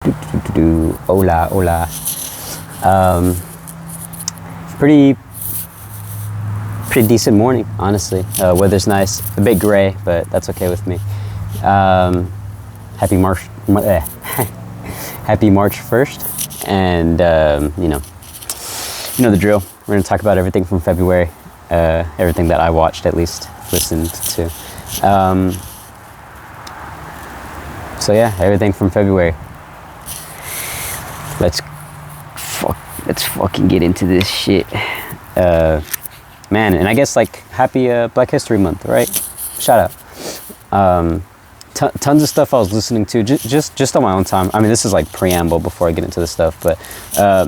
Hola, hola. Um, pretty decent morning, honestly. Weather's nice, a bit gray, but that's okay with me. Happy March, happy March 1st, and you know the drill. We're gonna talk about everything from February, everything that I watched, at least listened to. So yeah, everything from February. Let's fucking get into this shit. Man, and I guess like happy Black History Month, right? Shout out. Tons of stuff I was listening to just on my own time. I mean, this is like preamble before I get into the stuff, but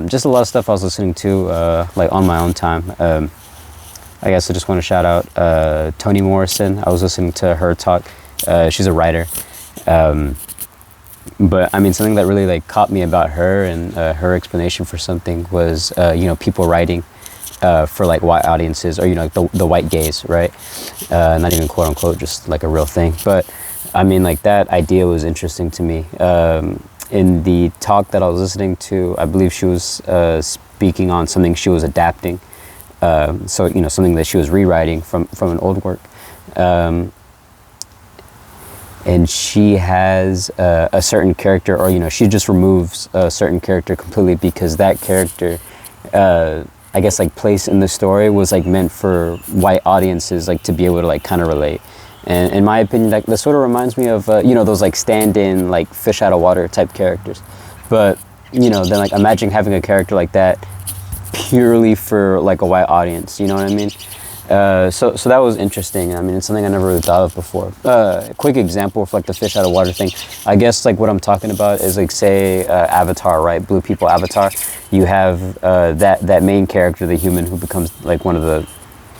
just a lot of stuff I was listening to like on my own time. I guess I just want to shout out Toni Morrison. I was listening to her talk. She's a writer. But I mean, something that really like caught me about her and her explanation for something was, people writing for like white audiences, or like the white gaze, right? Not even quote unquote, just like a real thing. But I mean, like that idea was interesting to me. In the talk that I was listening to, I believe she was speaking on something she was adapting. So something that she was rewriting from an old work. And she has a certain character, or she just removes a certain character completely because that character, I guess, like placed in the story was like meant for white audiences, like to be able to like kind of relate. And in my opinion, like this sort of reminds me of those like stand-in like fish out of water type characters. But then like imagine having a character like that purely for like a white audience. You know what I mean? So that was interesting. I mean, it's something I never really thought of before. A quick example for like the fish out of water thing. I guess like what I'm talking about is like, say, Avatar, right? Blue People Avatar. You have that main character, the human who becomes like one of the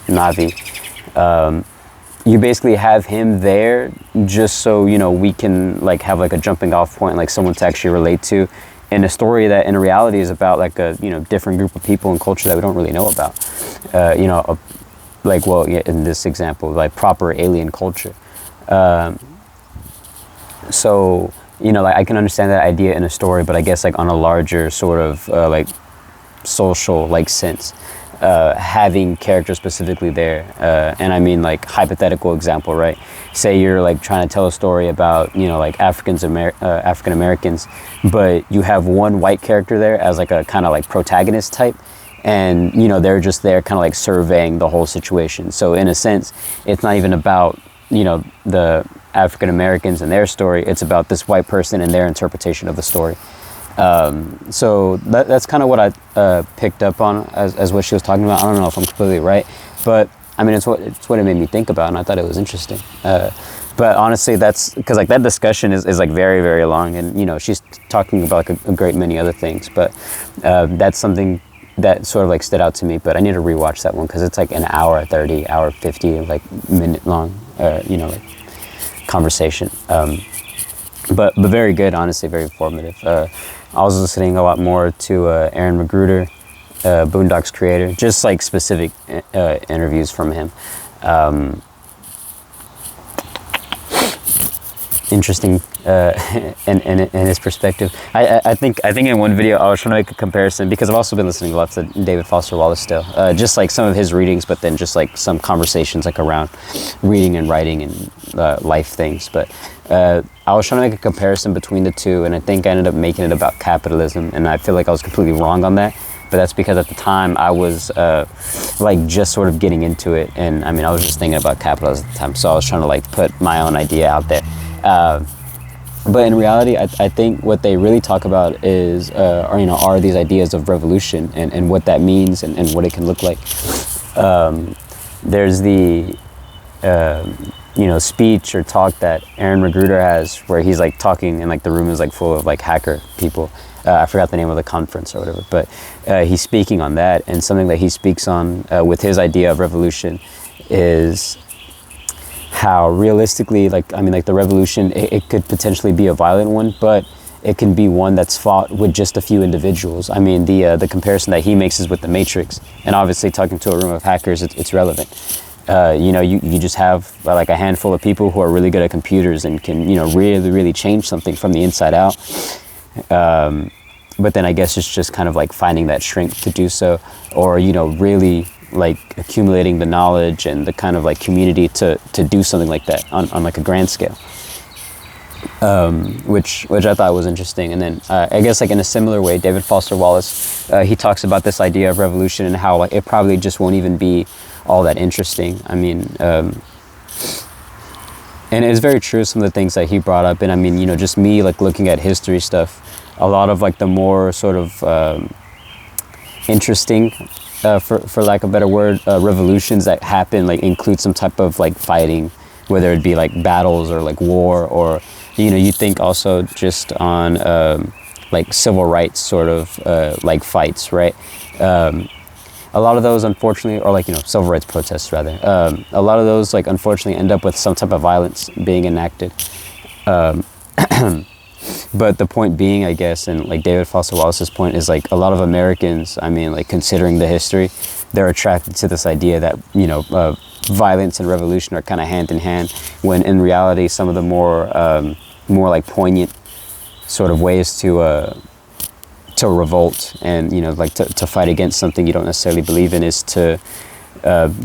Na'vi. You basically have him there just so we can like have like a jumping off point, like someone to actually relate to, in a story that in reality is about like a different group of people and culture that we don't really know about. In this example, like proper alien culture. So like I can understand that idea in a story, but I guess like on a larger sort of like social like sense, having characters specifically there, and I mean like hypothetical example, right? Say you're like trying to tell a story about like African Americans, but you have one white character there as like a kind of like protagonist type. And they're just there kind of like surveying the whole situation. So in a sense, it's not even about the African Americans and their story. It's about this white person and their interpretation of the story. So that's kind of what I picked up on as what she was talking about. I don't know if I'm completely right, but I mean it's what it made me think about, and I thought it was interesting. But honestly, that's because like that discussion is like very, very long, and she's talking about like a great many other things. But that's something that sort of like stood out to me. But I need to rewatch that one because it's like an hour 30, hour 50, like minute long, like conversation. But very good, honestly, very informative. I was listening a lot more to Aaron McGruder, Boondocks creator, just like specific interviews from him. Interesting in his perspective. I think in one video I was trying to make a comparison because I've also been listening a lot to David Foster Wallace still, just like some of his readings, but then just like some conversations like around reading and writing and life things. But I was trying to make a comparison between the two, and I think I ended up making it about capitalism, and I feel like I was completely wrong on that. But that's because at the time I was like just sort of getting into it, and I mean I was just thinking about capitalism at the time, so I was trying to like put my own idea out there. But in reality, I think what they really talk about is, are these ideas of revolution and what that means and what it can look like. There's the, speech or talk that Aaron McGruder has where he's like talking and like the room is like full of like hacker people. I forgot the name of the conference or whatever, but he's speaking on that, and something that he speaks on with his idea of revolution is how realistically, the revolution, it could potentially be a violent one, but it can be one that's fought with just a few individuals. I mean, the comparison that he makes is with the Matrix, and obviously talking to a room of hackers, it's relevant. You just have like a handful of people who are really good at computers and can, really, really change something from the inside out. But then I guess it's just kind of like finding that strength to do so, or really like accumulating the knowledge and the kind of like community to do something like that on like a grand scale. Which I thought was interesting. And then I guess like in a similar way, David Foster Wallace, he talks about this idea of revolution and how like it probably just won't even be all that interesting. I mean, and it's very true, some of the things that he brought up. And I mean, just me like looking at history stuff, a lot of like the more sort of interesting, for lack of a better word, revolutions that happen like include some type of like fighting, whether it be like battles or like war, or you think also just on like civil rights sort of like fights, right? A lot of those unfortunately, or like civil rights protests rather, a lot of those like unfortunately end up with some type of violence being enacted. But the point being, I guess, and like David Foster Wallace's point is like a lot of Americans, I mean, like considering the history, they're attracted to this idea that violence and revolution are kind of hand in hand, when in reality some of the more like poignant sort of ways to revolt and like to fight against something you don't necessarily believe in is to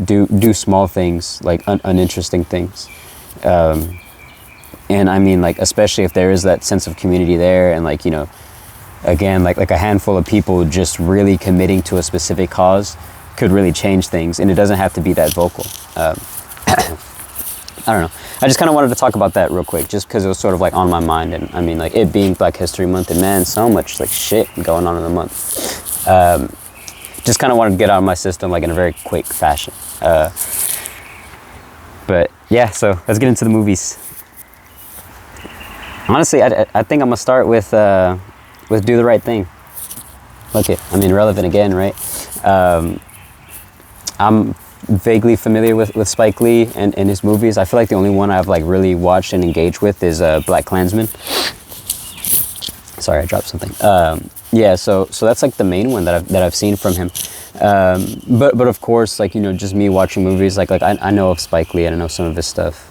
do small things, like uninteresting things. And I mean, like, especially if there is that sense of community there, and like again, like a handful of people just really committing to a specific cause could really change things, and it doesn't have to be that vocal. I don't know. I just kind of wanted to talk about that real quick, just because it was sort of like on my mind. And I mean, like it being Black History Month, and man, so much like shit going on in the month. Just kind of wanted to get out of my system like in a very quick fashion. But yeah, so let's get into the movies. Honestly, I think I'm gonna start with Do the Right Thing. Look it, I mean, relevant again, right? I'm vaguely familiar with Spike Lee and his movies. I feel like the only one I've like really watched and engaged with is Black Klansman. Sorry, I dropped something. Yeah, so that's like the main one that I've seen from him. But of course, like just me watching movies, like I know of Spike Lee and I know some of his stuff.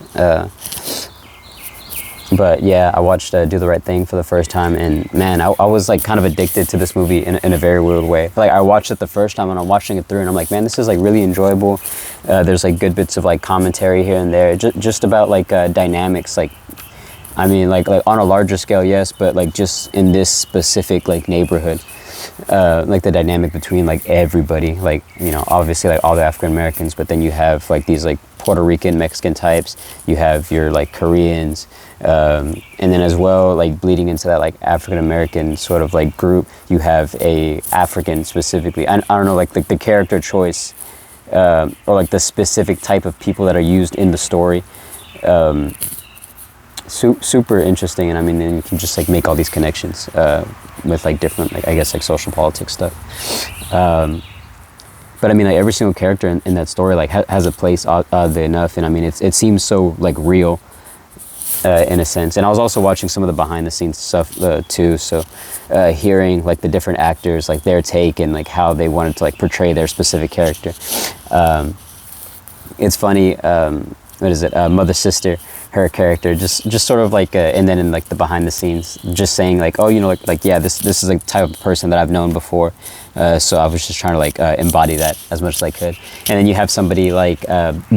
But yeah, I watched Do the Right Thing for the first time, and man, I was like kind of addicted to this movie in a very weird way. Like I watched it the first time and I'm watching it through and I'm like, man, this is like really enjoyable. There's like good bits of like commentary here and there, just about like dynamics. Like, I mean, like on a larger scale, yes, but like just in this specific like neighborhood, like the dynamic between like everybody, like obviously like all the African Americans, but then you have like these like Puerto Rican, Mexican types, you have your like Koreans, and then as well, like bleeding into that like African American sort of like group, you have a African specifically. I don't know, like the character choice, or like the specific type of people that are used in the story. Super interesting, and I mean, then you can just like make all these connections with like different, like I guess like social politics stuff. But I mean, like every single character in that story like has a place, oddly enough, and I mean, it seems so like real in a sense. And I was also watching some of the behind the scenes stuff too, so hearing like the different actors, like their take and like how they wanted to like portray their specific character. It's funny. What is it? Mother Sister, her character, just sort of like, and then in like the behind the scenes, just saying like, oh, like yeah, this is a type of person that I've known before, so I was just trying to like embody that as much as I could. And then you have somebody like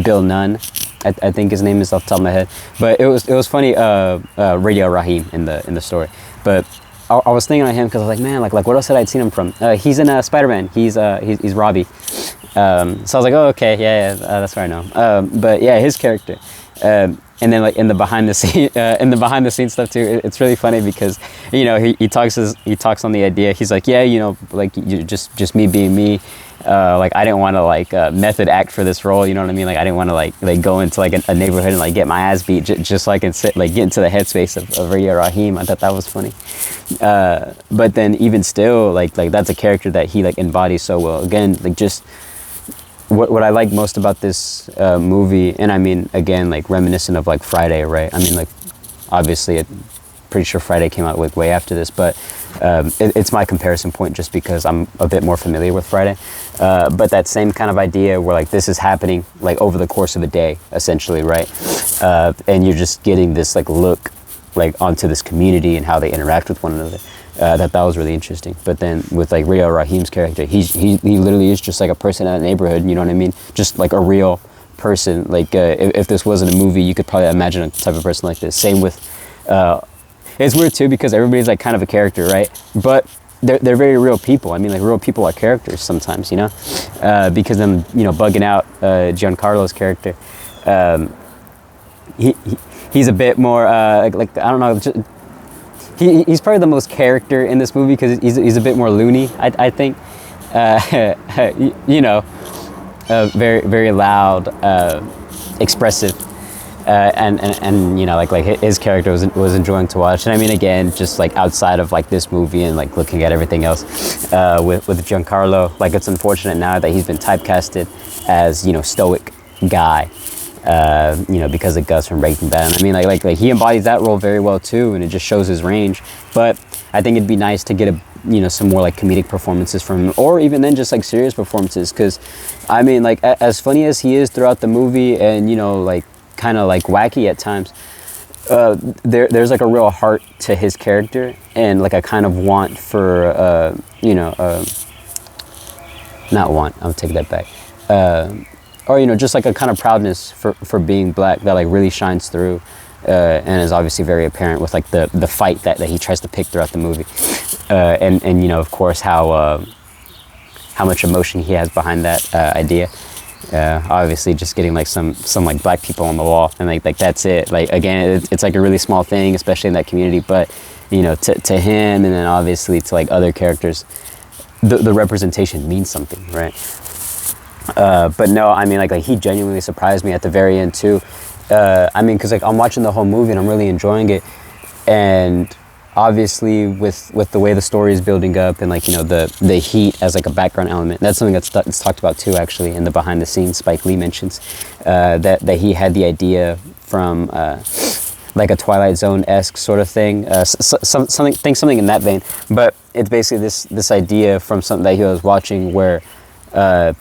Bill Nunn, I think his name is off the top of my head, but it was funny. Radio Raheem in the story, but I was thinking of him because I was like, man, like what else had I seen him from? He's in Spider-Man. He's Robbie. So I was like, oh, okay, yeah, that's where I know. But yeah, his character, and then like in the behind the scenes stuff too, it's really funny because he talks on the idea. He's like, yeah, like you just me being me. Like I didn't want to like method act for this role, you know what I mean? Like I didn't want to like go into like a neighborhood and like get my ass beat just so I can get into the headspace of Radio Raheem. I thought that was funny. But then even still, like that's a character that he like embodies so well. Again, like just what I like most about this movie, and I mean again like reminiscent of like Friday, right? I mean like obviously pretty sure Friday came out like way after this, but it's my comparison point just because I'm a bit more familiar with Friday. But that same kind of idea where like this is happening like over the course of a day, essentially, right? And you're just getting this like look like onto this community and how they interact with one another. That was really interesting. But then with like Radio Raheem's character, he literally is just like a person in a neighborhood. You know what I mean? Just like a real person. Like if this wasn't a movie, you could probably imagine a type of person like this. Same with. It's weird too because everybody's like kind of a character, right? But they're very real people. I mean, like real people are characters sometimes, you know, because then bugging out Giancarlo's character. He's a bit more like I don't know. He's probably the most character in this movie because he's a bit more loony. I think, very very loud, expressive. And like his character was enjoying to watch. And I mean, again, just like outside of like this movie and like looking at everything else with Giancarlo, like it's unfortunate now that he's been typecasted as stoic guy, because of Gus from Breaking Bad. And I mean, like he embodies that role very well too, and it just shows his range. But I think it'd be nice to get some more like comedic performances from him, or even then just like serious performances, because I mean, like as funny as he is throughout the movie, and like kind of like wacky at times, there's like a real heart to his character, and like a kind of want for not want, I'll take that back, or just like a kind of proudness for being black that like really shines through, and is obviously very apparent with like the fight that he tries to pick throughout the movie, and of course how much emotion he has behind that idea. Obviously just getting like some like black people on the wall, and like that's it. Like again, it's like a really small thing, especially in that community, but to him, and then obviously to like other characters, the representation means something, right? But no, I mean like he genuinely surprised me at the very end too. I mean, because like I'm watching the whole movie and I'm really enjoying it, and obviously with the way the story is building up, and like the heat as like a background element, that's something that's talked about too, actually, in the behind the scenes. Spike Lee mentions that he had the idea from like a Twilight Zone-esque sort of thing, something in that vein. But it's basically this idea from something that he was watching, where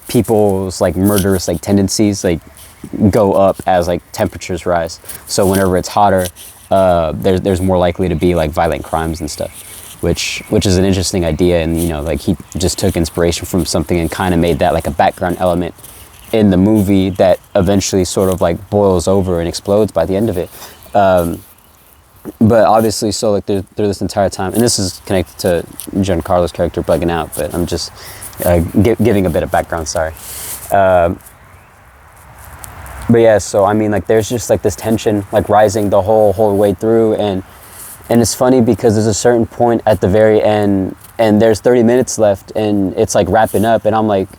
people's like murderous like tendencies like go up as like temperatures rise. So whenever it's hotter, there's more likely to be like violent crimes and stuff, which is an interesting idea. And like he just took inspiration from something and kind of made that like a background element in the movie that eventually sort of like boils over and explodes by the end of it. But obviously, so like through this entire time, and this is connected to Giancarlo's character bugging out, but I'm just giving a bit of background, sorry. But yeah, so I mean, like there's just like this tension like rising the whole way through, and it's funny because there's a certain point at the very end, and there's 30 minutes left, and it's like wrapping up, and I'm like,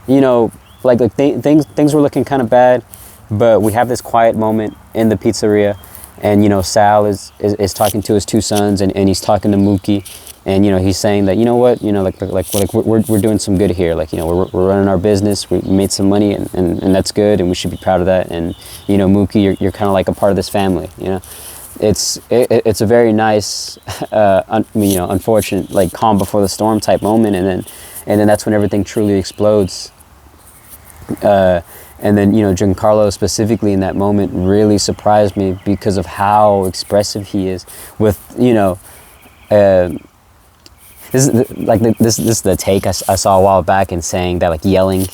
things were looking kind of bad, but we have this quiet moment in the pizzeria, and Sal is talking to his two sons, and he's talking to Mookie, and he's saying that we're doing some good here, like we're running our business, we made some money, and that's good, and we should be proud of that. And Mookie, you're kind of like a part of this family. It's a very nice unfortunate like calm before the storm type moment, and then that's when everything truly explodes. And then Giancarlo specifically in that moment really surprised me because of how expressive he is with this is the take I saw a while back, in saying that like yelling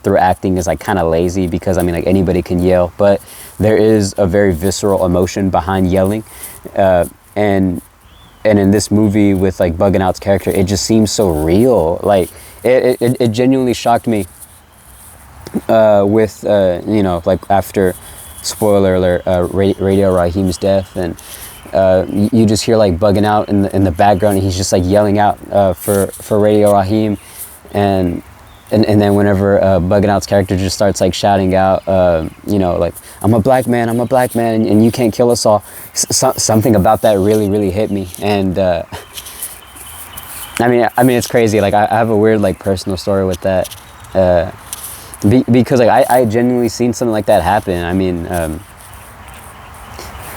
through acting is like kind of lazy, because I mean like anybody can yell, but there is a very visceral emotion behind yelling, and in this movie with like Bugging Out's character, it just seems so real. Like it genuinely shocked me with like after, spoiler alert, Radio Raheem's death, and you just hear like Bugging Out in the background, and he's just like yelling out for Radio Raheem, and then whenever Bugging Out's character just starts like shouting out, like I'm a black man, and you can't kill us all. Something about that really hit me, and I mean it's crazy. Like I have a weird like personal story with that, because like I genuinely seen something like that happen. I mean.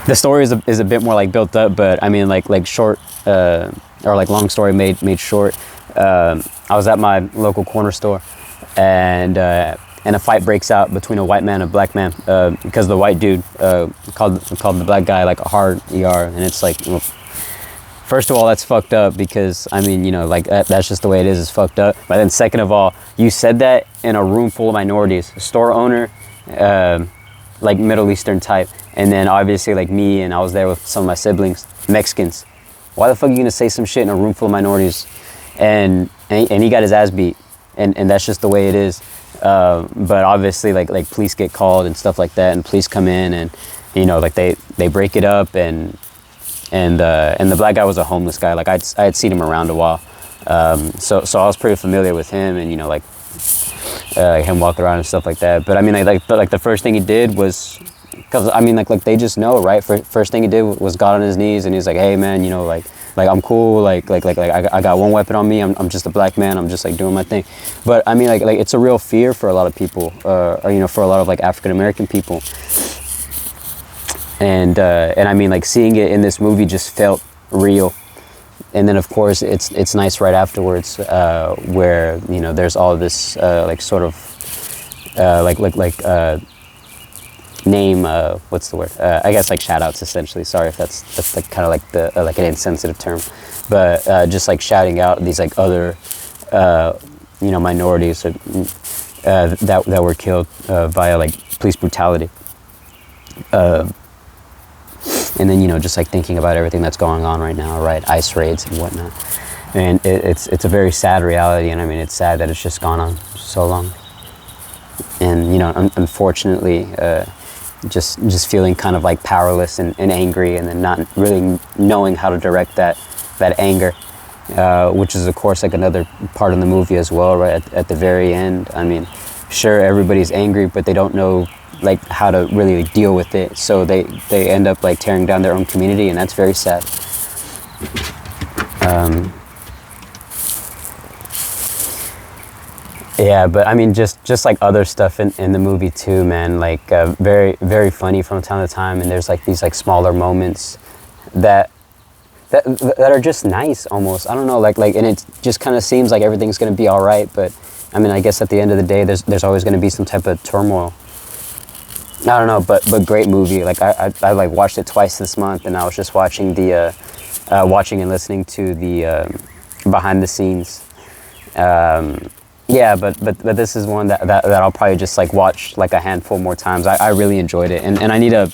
The story is a bit more like built up, but I mean like short or like long story made short. I was at my local corner store, and a fight breaks out between a white man and a black man, because the white dude called the black guy like a hard ER, and it's like first of all, that's fucked up because I mean, you know, like that's just the way it is. It's fucked up. But then second of all, you said that in a room full of minorities, a store owner, like Middle Eastern type, and then obviously like me, and I was there with some of my siblings, Mexicans. Why the fuck are you gonna say some shit in a room full of minorities? And he got his ass beat, and that's just the way it is. But obviously like police get called and stuff like that, and police come in, and you know, like they break it up, and the black guy was a homeless guy. Like I had seen him around a while, so I was pretty familiar with him, and you know, like him walking around and stuff like that. But I mean, like the first thing he did was, because I mean, like they just know, right? First thing he did was got on his knees, and he's like, hey man, you know, like I'm cool, like I got one weapon on me. I'm just a black man. I'm just like doing my thing. But I mean, like it's a real fear for a lot of people, or you know, for a lot of like African American people. And I mean, like seeing it in this movie just felt real. And then of course it's nice right afterwards, where you know there's all this like sort of name, what's the word? I guess like shout outs essentially. Sorry if that's like kind of like the like an insensitive term, but just like shouting out these like other you know, minorities that were killed via like police brutality. And then, you know, just like thinking about everything that's going on right now, right? ICE raids and whatnot. And it's a very sad reality, and I mean, it's sad that it's just gone on so long. And, you know, unfortunately, just feeling kind of like powerless and angry, and then not really knowing how to direct that anger, which is of course like another part of the movie as well, right? At the very end, I mean, sure, everybody's angry, but they don't know like how to really deal with it, so they end up like tearing down their own community, and that's very sad. Yeah, but I mean, just like other stuff in the movie too, man. Like very very funny from time to time, and there's like these like smaller moments that are just nice almost. I don't know, like and it just kind of seems like everything's gonna be all right, but I mean, I guess at the end of the day, there's always gonna be some type of turmoil. I don't know, but great movie. Like I like watched it twice this month, and I was just watching watching and listening to the behind the scenes. Yeah, but this is one that I'll probably just like watch like a handful more times. I really enjoyed it, and I need to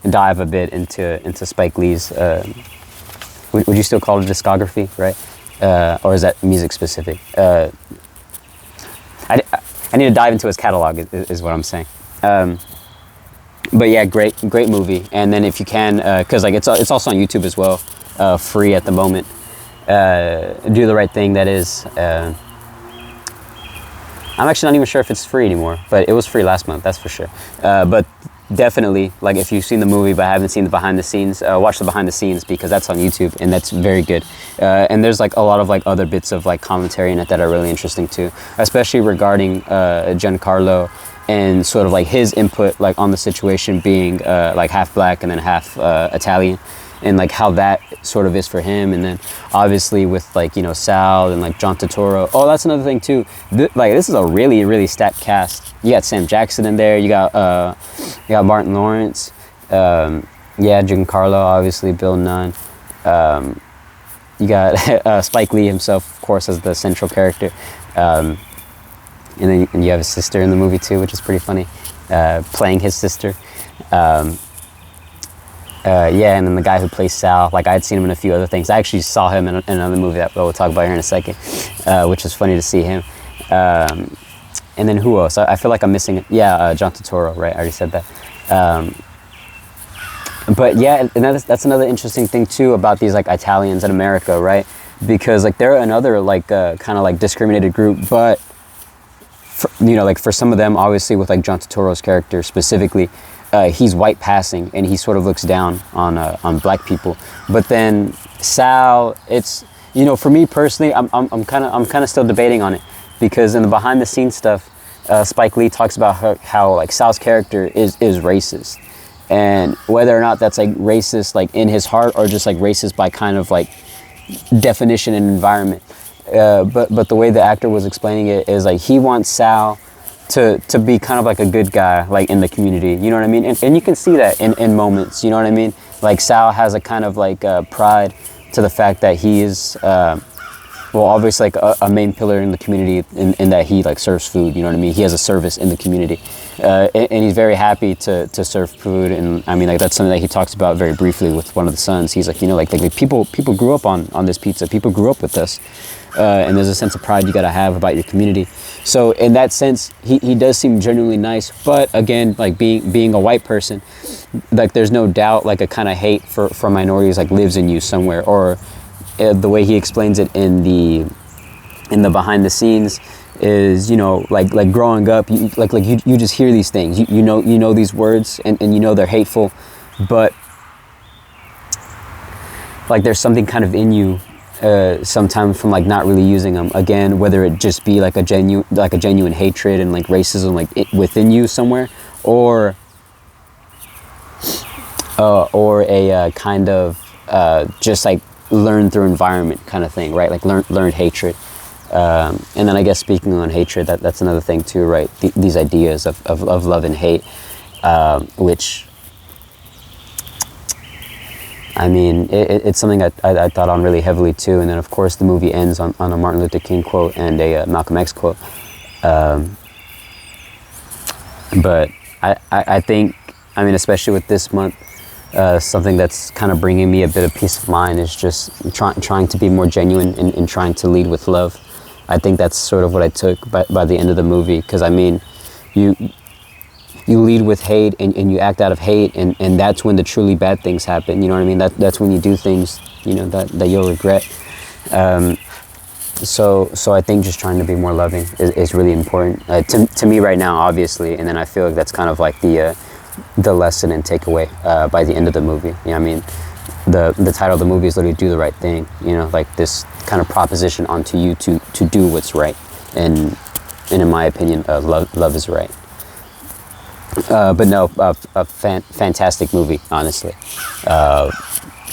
dive a bit into Spike Lee's. Would you still call it discography, right? Or is that music specific? I need to dive into his catalog. Is what I'm saying. But yeah, great movie. And then if you can, because like it's also on YouTube as well, free at the moment. Do the Right Thing. That is. I'm actually not even sure if it's free anymore, but it was free last month, that's for sure. But definitely, like if you've seen the movie but haven't seen the behind the scenes, watch the behind the scenes, because that's on YouTube, and that's very good. And there's like a lot of like other bits of like commentary in it that are really interesting too, especially regarding Giancarlo and sort of like his input like on the situation, being like half black and then half Italian, and like how that sort of is for him. And then obviously with like, you know, Sal and like John Turturro. Oh, that's another thing too. Like this is a really, really stacked cast. You got Sam Jackson in there. You got Martin Lawrence. Yeah, Giancarlo, obviously, Bill Nunn. You got Spike Lee himself, of course, as the central character. And then you have his sister in the movie too, which is pretty funny, playing his sister. Yeah, and then the guy who plays Sal, like I had seen him in a few other things. I actually saw him in another movie that we'll talk about here in a second, which is funny to see him. And then who else? I feel like I'm missing, John Turturro, right? I already said that. But yeah, and that's another interesting thing too about these like Italians in America, right? Because like they're another like kind of like discriminated group, but you know, like for some of them, obviously with like John Turturro's character specifically, he's white passing, and he sort of looks down on black people. But then Sal, it's, you know, for me personally, I'm kind of still debating on it, because in the behind the scenes stuff, Spike Lee talks about how like Sal's character is racist, and whether or not that's like racist like in his heart, or just like racist by kind of like definition and environment. But the way the actor was explaining it is like he wants Sal to be kind of like a good guy, like in the community, you know what I mean? And you can see that in moments, you know what I mean? Like Sal has a kind of like pride to the fact that he is well, obviously like a main pillar in the community in that he like serves food, you know what I mean? He has a service in the community, and he's very happy to serve food. And I mean, like that's something that he talks about very briefly with one of the sons. He's like, you know, like people grew up on this pizza. People grew up with this, and there's a sense of pride you got to have about your community. So in that sense, he does seem genuinely nice. But again, like being a white person, like there's no doubt like a kind of hate for minorities like lives in you somewhere. Or the way he explains it in the behind the scenes is, you know, like growing up, you just hear these things, you know these words, and you know they're hateful, but like there's something kind of in you sometimes from like not really using them, again, whether it just be like a genuine hatred and like racism like within you somewhere, or a kind of just like learned through environment kind of thing, right? Like learned hatred. And then I guess speaking on hatred, that's another thing too, right? These ideas of love and hate, which, I mean, it's something I thought on really heavily too. And then of course the movie ends on a Martin Luther King quote and a Malcolm X quote. But I think, I mean, especially with this month, something that's kind of bringing me a bit of peace of mind is just trying to be more genuine and trying to lead with love. I think that's sort of what I took by the end of the movie, because I mean, you lead with hate and you act out of hate, and that's when the truly bad things happen, you know what I mean? That's when you do things, you know, that you'll regret. So I think just trying to be more loving is really important to me right now, obviously, and then I feel like that's kind of like the lesson and takeaway by the end of the movie. You know what I mean? The title of the movie is literally "Do the Right Thing." You know, like this kind of proposition onto you to do what's right, and in my opinion, love is right. But no, a fantastic movie, honestly.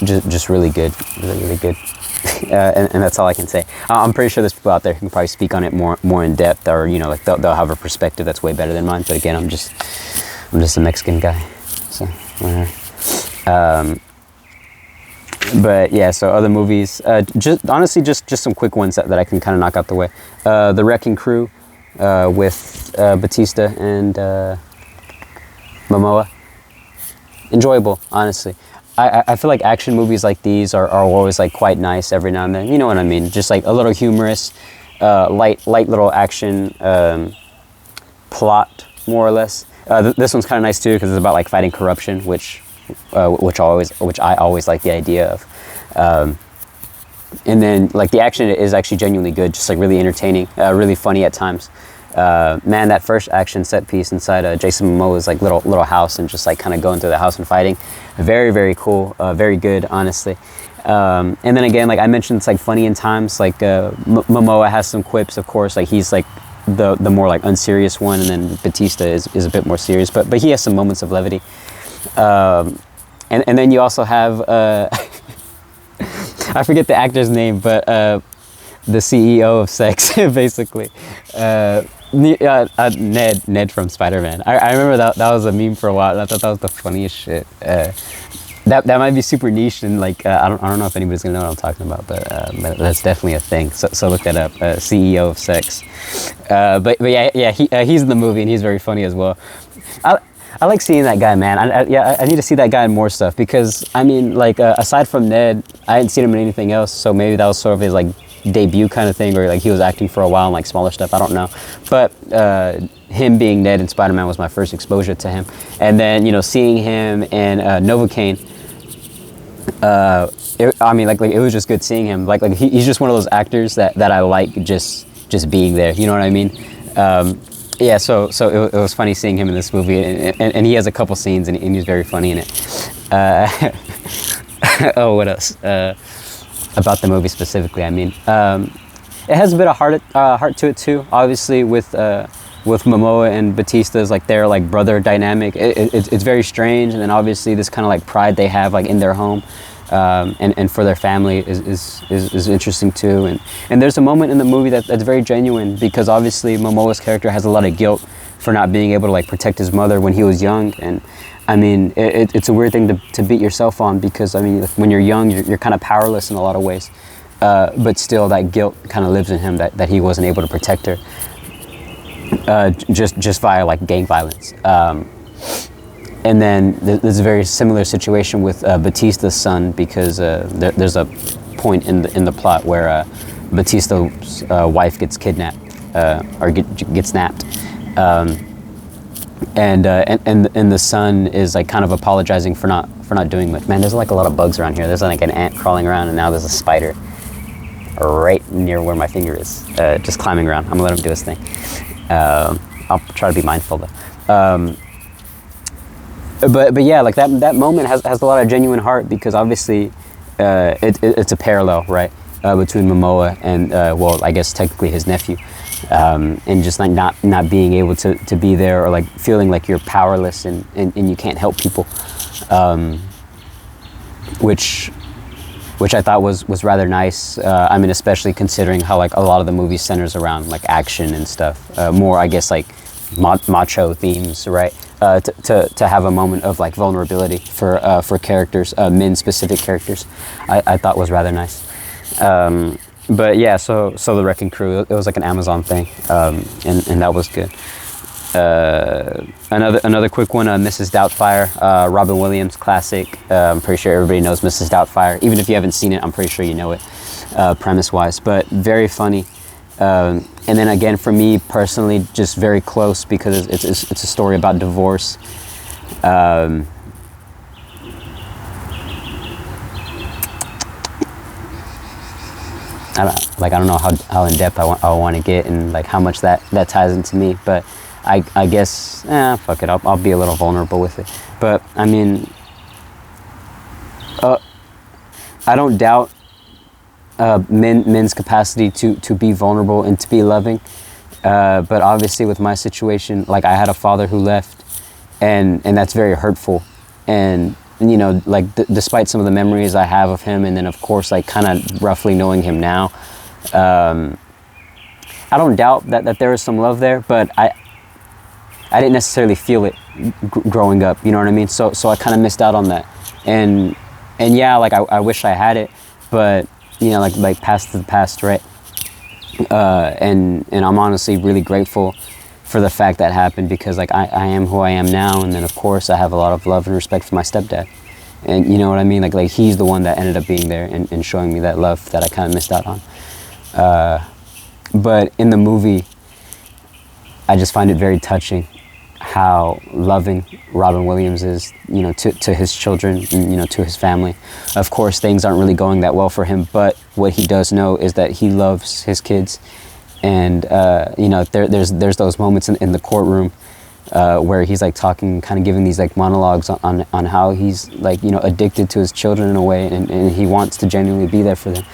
Just really good, really good. And that's all I can say. I'm pretty sure there's people out there who can probably speak on it more in depth, or you know, like they'll have a perspective that's way better than mine. But again, I'm just a Mexican guy, so whatever. But yeah, so other movies, just honestly, just some quick ones that I can kind of knock out the way. The Wrecking Crew with Batista and Momoa. Enjoyable, honestly. I feel like action movies like these are always like quite nice every now and then. You know what I mean? Just like a little humorous, light little action plot, more or less. This one's kind of nice too because it's about like fighting corruption, which I always like the idea of. And then like the action is actually genuinely good, just like really entertaining, really funny at times. Man, that first action set piece inside Jason Momoa's like little house and just like kind of going through the house and fighting, very, very cool, very good, honestly. And then again, like I mentioned, it's like funny in times. Like Momoa has some quips, of course. Like he's like the more like unserious one, and then Batista is a bit more serious, but he has some moments of levity. And then you also have I forget the actor's name, but the CEO of Sex, basically. Ned from Spider-Man. I remember that was a meme for a while, and I thought that was the funniest shit. That might be super niche, and like I don't know if anybody's gonna know what I'm talking about, but that's definitely a thing. So look that up. CEO of Sex. But yeah, he's in the movie and he's very funny as well. I like seeing that guy, man. I need to see that guy in more stuff, because I mean, like aside from Ned, I hadn't seen him in anything else. So maybe that was sort of his like debut kind of thing, or like he was acting for a while in like smaller stuff. I don't know, but him being Ned in Spider-Man was my first exposure to him. And then, you know, seeing him in Novocaine, I mean, like it was just good seeing him. Like he's just one of those actors that I like just being there. You know what I mean? Yeah, so it was funny seeing him in this movie, and he has a couple scenes, and he's very funny in it. Oh, what else? About the movie specifically, I mean, it has a bit of heart to it too. Obviously, with Momoa and Batista's like their like brother dynamic, it's very strange, and then obviously this kind of like pride they have like in their home. And for their family is interesting too, and there's a moment in the movie that's very genuine, because obviously Momoa's character has a lot of guilt for not being able to like protect his mother when he was young. And I mean, it's a weird thing to beat yourself on, because I mean, when you're young, you're kind of powerless in a lot of ways, but still that guilt kind of lives in him that he wasn't able to protect her, just via like gang violence. And then there's a very similar situation with Batista's son, because there's a point in the plot where Batista's wife gets kidnapped or gets snapped, and the son is like kind of apologizing for not doing much. Man, there's like a lot of bugs around here. There's like an ant crawling around, and now there's a spider right near where my finger is, just climbing around. I'm gonna let him do his thing. I'll try to be mindful though. But yeah, like that moment has a lot of genuine heart, because obviously it's a parallel, right, between Momoa and well, I guess technically his nephew, and just like not being able to be there, or like feeling like you're powerless and you can't help people, which I thought was rather nice. I mean, especially considering how like a lot of the movie centers around like action and stuff, more I guess like macho themes, right? To have a moment of like vulnerability for characters, men specific characters, I thought was rather nice. But yeah, so the Wrecking Crew, it was like an Amazon thing, and that was good. Another quick one, Mrs. Doubtfire, Robin Williams classic. I'm pretty sure everybody knows Mrs. Doubtfire. Even if you haven't seen it, I'm pretty sure you know it, premise-wise. But very funny. And then again, for me personally, just very close, because it's a story about divorce. I don't know how in depth I want to get, and like how much that ties into me, but I guess fuck it, I'll be a little vulnerable with it. But I mean, I don't doubt men's capacity to be vulnerable and to be loving, but obviously with my situation, like I had a father who left, and that's very hurtful. And you know, like despite some of the memories I have of him, and then of course like kind of roughly knowing him now, I don't doubt that there is some love there, but I didn't necessarily feel it growing up, you know what I mean? So I kind of missed out on that, and yeah, like I wish I had it, but you know, like past the past, right? And I'm honestly really grateful for the fact that happened, because like I am who I am now, and then of course I have a lot of love and respect for my stepdad, and you know what I mean? Like he's the one that ended up being there and showing me that love that I kind of missed out on. But in the movie, I just find it very touching how loving Robin Williams is, you know, to his children, and, you know, to his family. Of course, things aren't really going that well for him, but what he does know is that he loves his kids. And, you know, there's those moments in the courtroom where he's like talking, kind of giving these like monologues on how he's like, you know, addicted to his children in a way, and he wants to genuinely be there for them.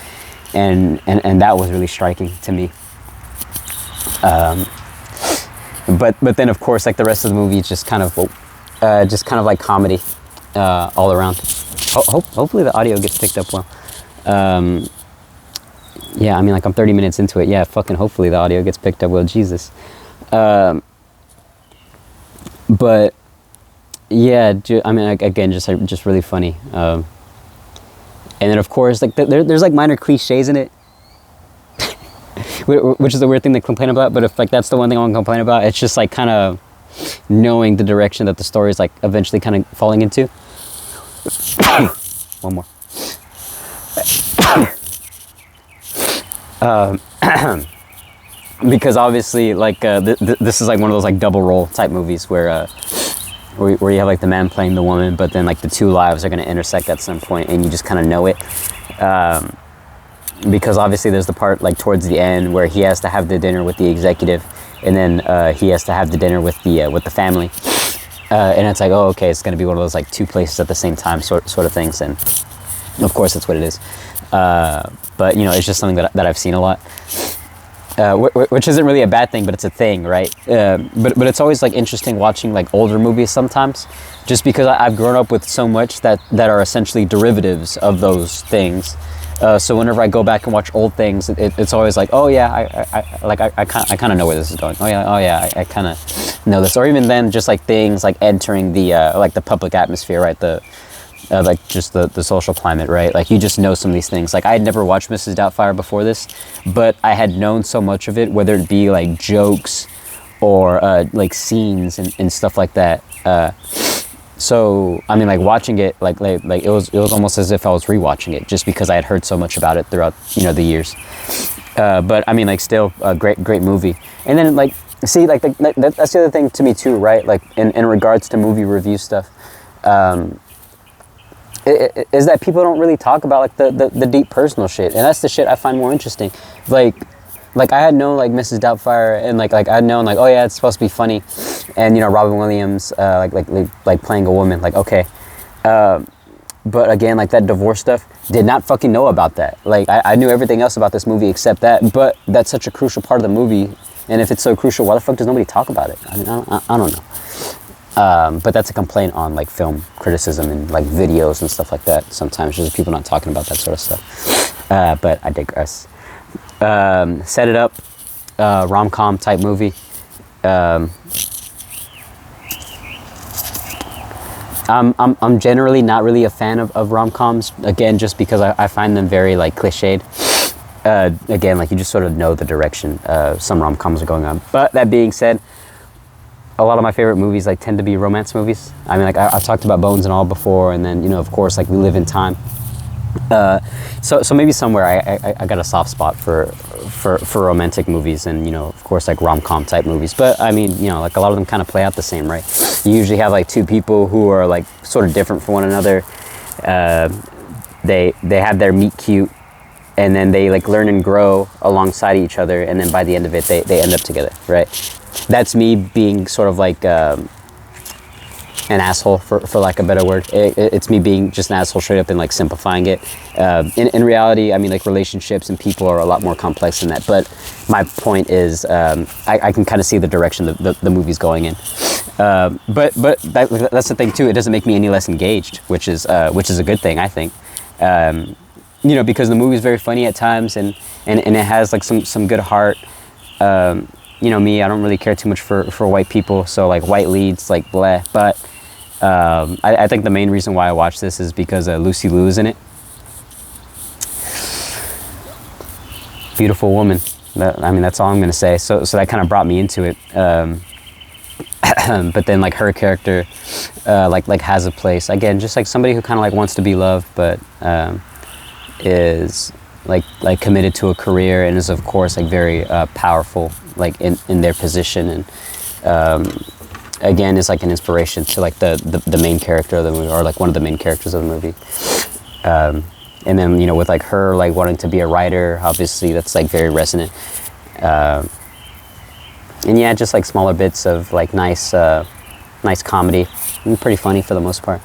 And that was really striking to me. But then of course, like the rest of the movie is just kind of like comedy all around. Hopefully the audio gets picked up well. Yeah, I mean, like I'm 30 minutes into it. Yeah, fucking hopefully the audio gets picked up well. Jesus. But yeah, I mean, again, just really funny. And then of course, like there's like minor cliches in it, which is a weird thing to complain about. But if like that's the one thing I want to complain about, it's just like kind of knowing the direction that the story is like eventually kind of falling into. One more. Because obviously, like this is like one of those like double role type movies where you have like the man playing the woman, but then like the two lives are going to intersect at some point, and you just kind of know it. Because obviously there's the part like towards the end where he has to have the dinner with the executive, and then he has to have the dinner with the family, and it's like, oh, okay, it's going to be one of those like two places at the same time sort of things, and of course that's what it is. But you know, it's just something that I've seen a lot, which isn't really a bad thing, but it's a thing, right? But it's always like interesting watching like older movies sometimes, just because I've grown up with so much that are essentially derivatives of those things. So whenever I go back and watch old things, it's always like, oh yeah, I kind of know where this is going. Oh yeah, I kind of know this, or even then just like things like entering the public atmosphere, right? The like just the social climate, right? Like you just know some of these things. Like I had never watched Mrs. Doubtfire before this, but I had known so much of it, whether it be like jokes or like scenes and stuff like that. So I mean, like watching it, like it was almost as if I was rewatching it, just because I had heard so much about it throughout the years. But I mean, like still a great movie. And then like see, like that's the other thing to me too, right? Like in regards to movie review stuff, is that people don't really talk about like the deep personal shit, and that's the shit I find more interesting. Like I had known like Mrs. Doubtfire, and like I had known like, oh yeah, it's supposed to be funny, and Robin Williams like playing a woman, like okay, but again, like that divorce stuff, did not fucking know about that. Like I knew everything else about this movie except that, but that's such a crucial part of the movie, and if it's so crucial, why the fuck does nobody talk about it? I mean, I don't know. But that's a complaint on like film criticism and like videos and stuff like that. Sometimes just people not talking about that sort of stuff. But I digress. Set it up, rom-com type movie. I'm generally not really a fan of rom-coms, again, just because I find them very like cliched. Again, like you just sort of know the direction some rom-coms are going on. But that being said, a lot of my favorite movies like tend to be romance movies. I mean, like I've talked about Bones and All before, and then of course like We Live in Time. So maybe somewhere I got a soft spot for romantic movies, and of course like rom-com type movies. But I mean, like a lot of them kind of play out the same, right? You usually have like two people who are like sort of different from one another. They have their meet cute, and then they like learn and grow alongside each other, and then by the end of it they end up together, right? That's me being sort of like an asshole, for lack of a better word. It's me being just an asshole straight up and like simplifying it. In reality, I mean, like relationships and people are a lot more complex than that. But my point is, I can kind of see the direction the movie's going in. But that's the thing too. It doesn't make me any less engaged, which is a good thing, I think. Because the movie's very funny at times, and it has like some good heart. Me, I don't really care too much for white people, so like white leads, like bleh. But I think the main reason why I watched this is because Lucy Liu is in it. Beautiful woman. I mean, that's all I'm gonna say. So that kind of brought me into it. But then like her character, like has a place again, just like somebody who kind of like wants to be loved, but is like committed to a career, and is of course like very powerful, like in their position, and again is like an inspiration to like the main character of the movie, or like one of the main characters of the movie. And then with like her like wanting to be a writer, obviously that's like very resonant. And yeah, just like smaller bits of like nice comedy, and pretty funny for the most part.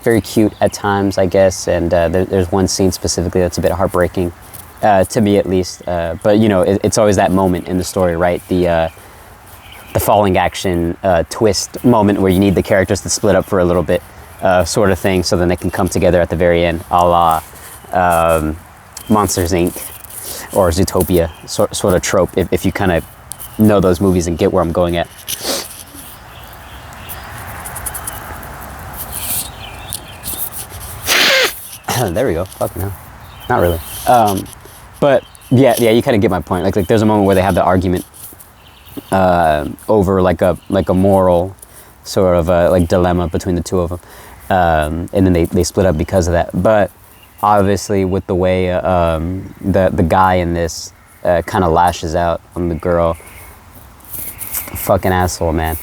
Very cute at times, I guess, and there's one scene specifically that's a bit heartbreaking, to me at least. But it's always that moment in the story, right? The falling action twist moment where you need the characters to split up for a little bit, sort of thing, so then they can come together at the very end, a la Monsters Inc. or Zootopia, sort of trope, if you kind of know those movies and get where I'm going at. There we go. Fucking hell. Not really. But yeah, you kind of get my point. Like there's a moment where they have the argument over like a moral sort of like dilemma between the two of them, and then they split up because of that. But obviously, with the way the guy in this kind of lashes out on the girl, fucking asshole, man.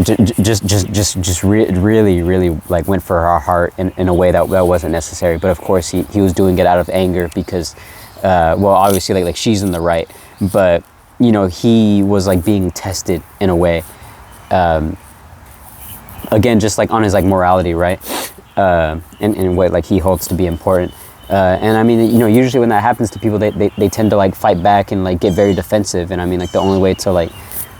Just really like went for her heart in a way that wasn't necessary. But of course he was doing it out of anger because obviously like she's in the right, but he was like being tested in a way, again just like on his like morality, right, in what like he holds to be important. And I mean, usually when that happens to people, they tend to like fight back and like get very defensive, and I mean like the only way to like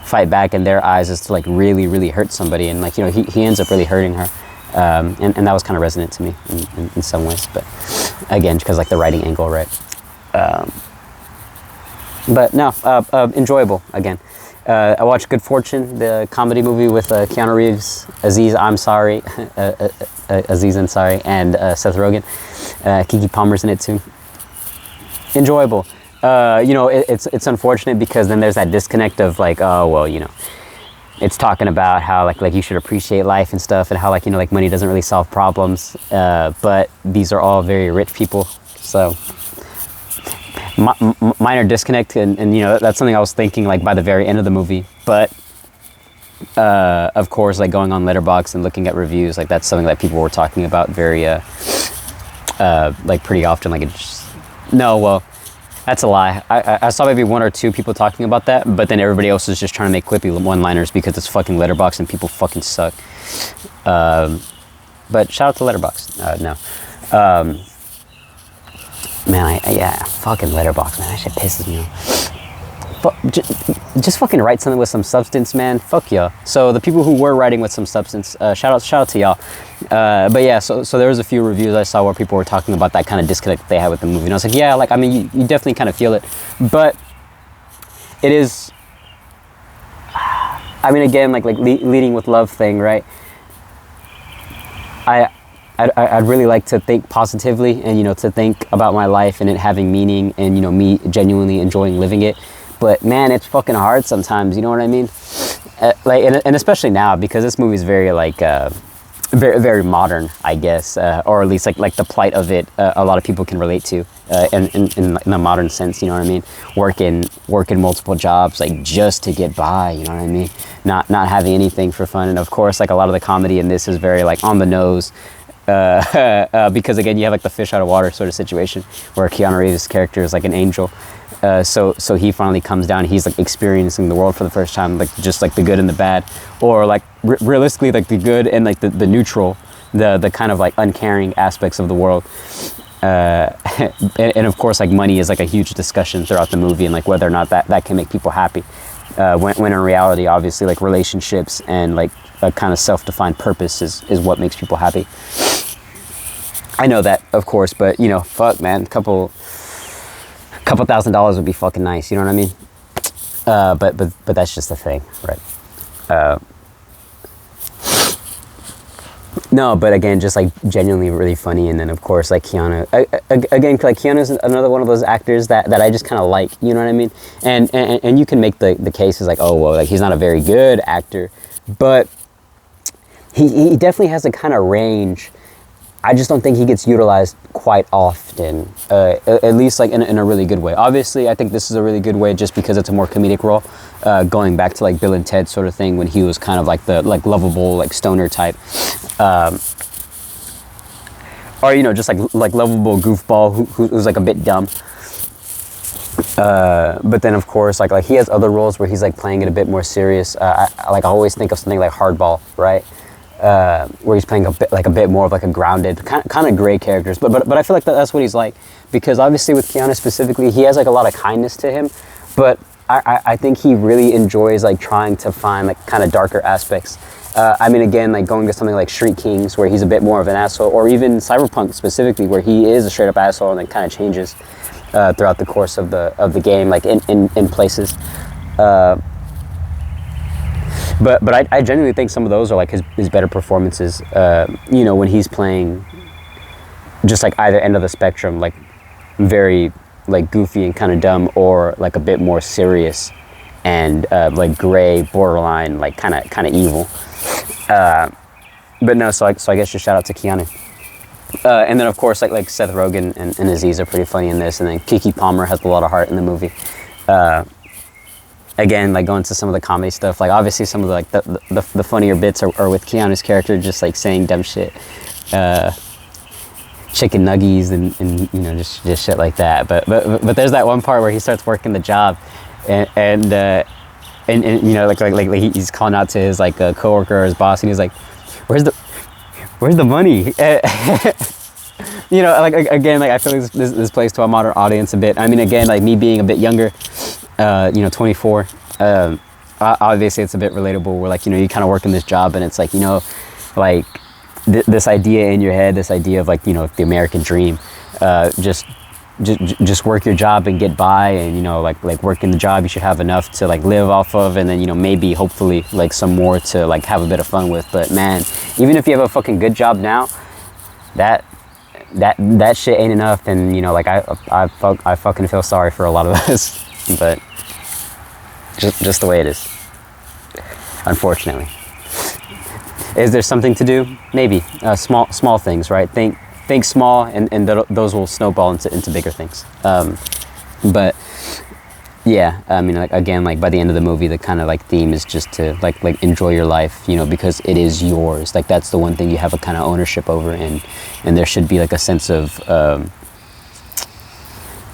fight back in their eyes is to like really hurt somebody, and like he ends up really hurting her, and that was kind of resonant to me in some ways, but again because like the writing angle, right. But no, enjoyable again. I watched Good Fortune, the comedy movie with Keanu Reeves, Aziz Ansari, Aziz Ansari, and Seth Rogen. Kiki Palmer's in it too. Enjoyable. You know, it's unfortunate because then there's that disconnect of like, oh well, you know, it's talking about how like you should appreciate life and stuff, and how like, you know, like money doesn't really solve problems. But these are all very rich people, so minor disconnect, and you know, that's something I was thinking like by the very end of the movie. But of course, like going on Letterboxd and looking at reviews, like that's something that people were talking about very like pretty often. Like it's no, well, that's a lie. I saw maybe one or two people talking about that, but then everybody else is just trying to make quippy one-liners because it's fucking Letterboxd and people fucking suck. But shout out to Letterboxd. No. Man, yeah, fucking Letterboxd, man. That shit pisses me off. Just fucking write something with some substance, man. Fuck y'all. So the people who were writing with some substance, shout out to y'all. But yeah, so there was a few reviews I saw where people were talking about that kind of disconnect that they had with the movie, and I was like, yeah, like I mean, you definitely kind of feel it, but it is. I mean, again, like leading with love thing, right? I'd really like to think positively, and you know, to think about my life and it having meaning, and you know, me genuinely enjoying living it. But man, it's fucking hard sometimes. You know what I mean? Like, and especially now because this movie is very like very very modern, I guess, or at least like the plight of it. A lot of people can relate to, in the modern sense. You know what I mean? Working multiple jobs like just to get by. You know what I mean? Not having anything for fun. And of course, like a lot of the comedy in this is very like on the nose. Because again, you have like the fish out of water sort of situation where Keanu Reeves' character is like an angel. So he finally comes down. He's like experiencing the world for the first time, like just like the good and the bad, or like realistically like the good and like the neutral, the kind of like uncaring aspects of the world. And of course, like money is like a huge discussion throughout the movie, and like whether or not that can make people happy. When in reality, obviously, like relationships and like a kind of self-defined purpose is what makes people happy. I know that, of course, but you know, fuck, man, couple $1,000s would be fucking nice. You know what I mean? But that's just the thing, right? No, but again, just like genuinely really funny, and then of course like Keanu. Again, like Keanu's another one of those actors that I just kind of like. You know what I mean? And you can make the cases like, oh well, like he's not a very good actor, but he definitely has a kind of range. I just don't think he gets utilized quite often, at least like in a really good way. Obviously, I think this is a really good way just because it's a more comedic role, going back to like Bill and Ted sort of thing when he was kind of like the like lovable like stoner type, or you know, just like lovable goofball who's like a bit dumb. But then of course like he has other roles where he's like playing it a bit more serious. I always think of something like Hardball, right? Where he's playing a bit more of like a grounded kind of gray characters, but I feel like that's what he's like, because obviously with Keanu specifically, he has like a lot of kindness to him, but I think he really enjoys like trying to find like kind of darker aspects. I mean, again, like going to something like Street Kings where he's a bit more of an asshole, or even Cyberpunk specifically where he is a straight up asshole and then kind of changes throughout the course of the game, like in places. But I genuinely think some of those are like his better performances. You know, when he's playing just like either end of the spectrum, like very like goofy and kind of dumb, or like a bit more serious and like gray, borderline, like kind of evil. But no, so I guess just shout out to Keanu. And then of course like Seth Rogen and Aziz are pretty funny in this, and then Keke Palmer has a lot of heart in the movie. Again, like going to some of the comedy stuff, like obviously some of the like the funnier bits are with Keanu's character just like saying dumb shit, chicken nuggies and you know just shit like that. But there's that one part where he starts working the job, and you know like he's calling out to his like coworker or his boss, and he's like, where's the money? You know, like again, like I feel like this plays to a modern audience a bit. I mean, again, like me being a bit younger, you know, 24. Obviously, it's a bit relatable. Where like, you know, you kind of work in this job, and it's like, you know, like this idea in your head, this idea of like, you know, the American dream, just just work your job and get by, and like working the job you should have enough to like live off of, and then maybe hopefully like some more to like have a bit of fun with. But man, even if you have a fucking good job now, that shit ain't enough. And like I fucking feel sorry for a lot of us, but just the way it is, unfortunately. Is there something to do? Maybe small things, right? Think small, and those will snowball into bigger things. But yeah, I mean, like, again, like by the end of the movie, the kind of like theme is just to like enjoy your life, because it is yours. Like that's the one thing you have a kind of ownership over, and there should be like a sense of I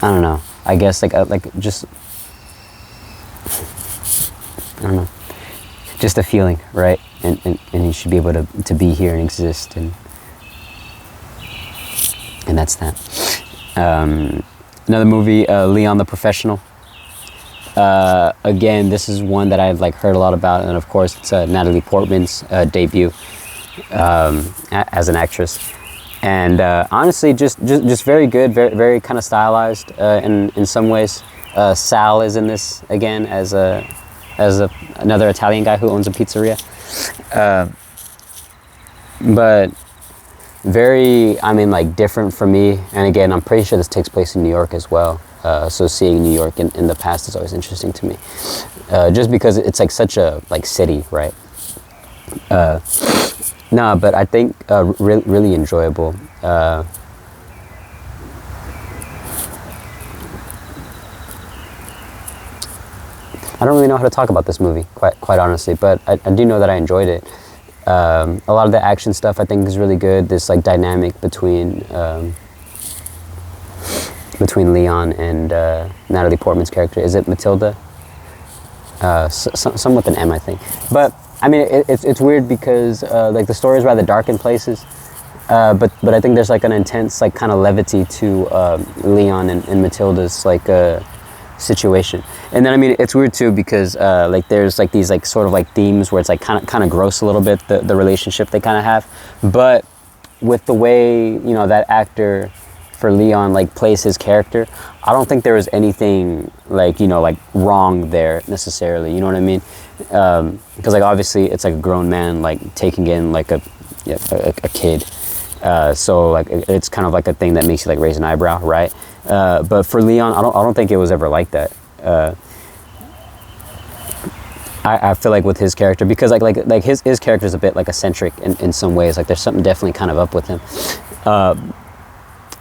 don't know. I guess just I don't know, just a feeling, right? And you should be able to be here and exist, and that's that. Another movie, Leon the Professional. Again, this is one that I've like heard a lot about, and of course it's Natalie Portman's debut as an actress, and honestly, just very good, very very kind of stylized in some ways. Sal is in this again as another Italian guy who owns a pizzeria, but very, I mean, like different for me. And again, I'm pretty sure this takes place in New York as well. So seeing New York in the past is always interesting to me, just because it's like such a like city, right? Nah, but I think really enjoyable. I don't really know how to talk about this movie, quite honestly, but I do know that I enjoyed it. A lot of the action stuff I think is really good. This like dynamic between Leon and Natalie Portman's character. Is it Matilda? Some with an M, I think. But I mean, it's weird because like the story is rather dark in places, but I think there's like an intense like kind of levity to Leon and Matilda's like situation. And then I mean, it's weird too because like there's like these like sort of like themes where it's like kind of gross a little bit, the relationship they kind of have, but with the way that actor for Leon like plays his character, I don't think there was anything like like wrong there necessarily, you know what I mean? Because like obviously it's like a grown man like taking in like a kid, so like it's kind of like a thing that makes you like raise an eyebrow, right? But for Leon, I don't think it was ever like that. I feel like with his character, because like his character is a bit like eccentric in some ways. Like there's something definitely kind of up with him.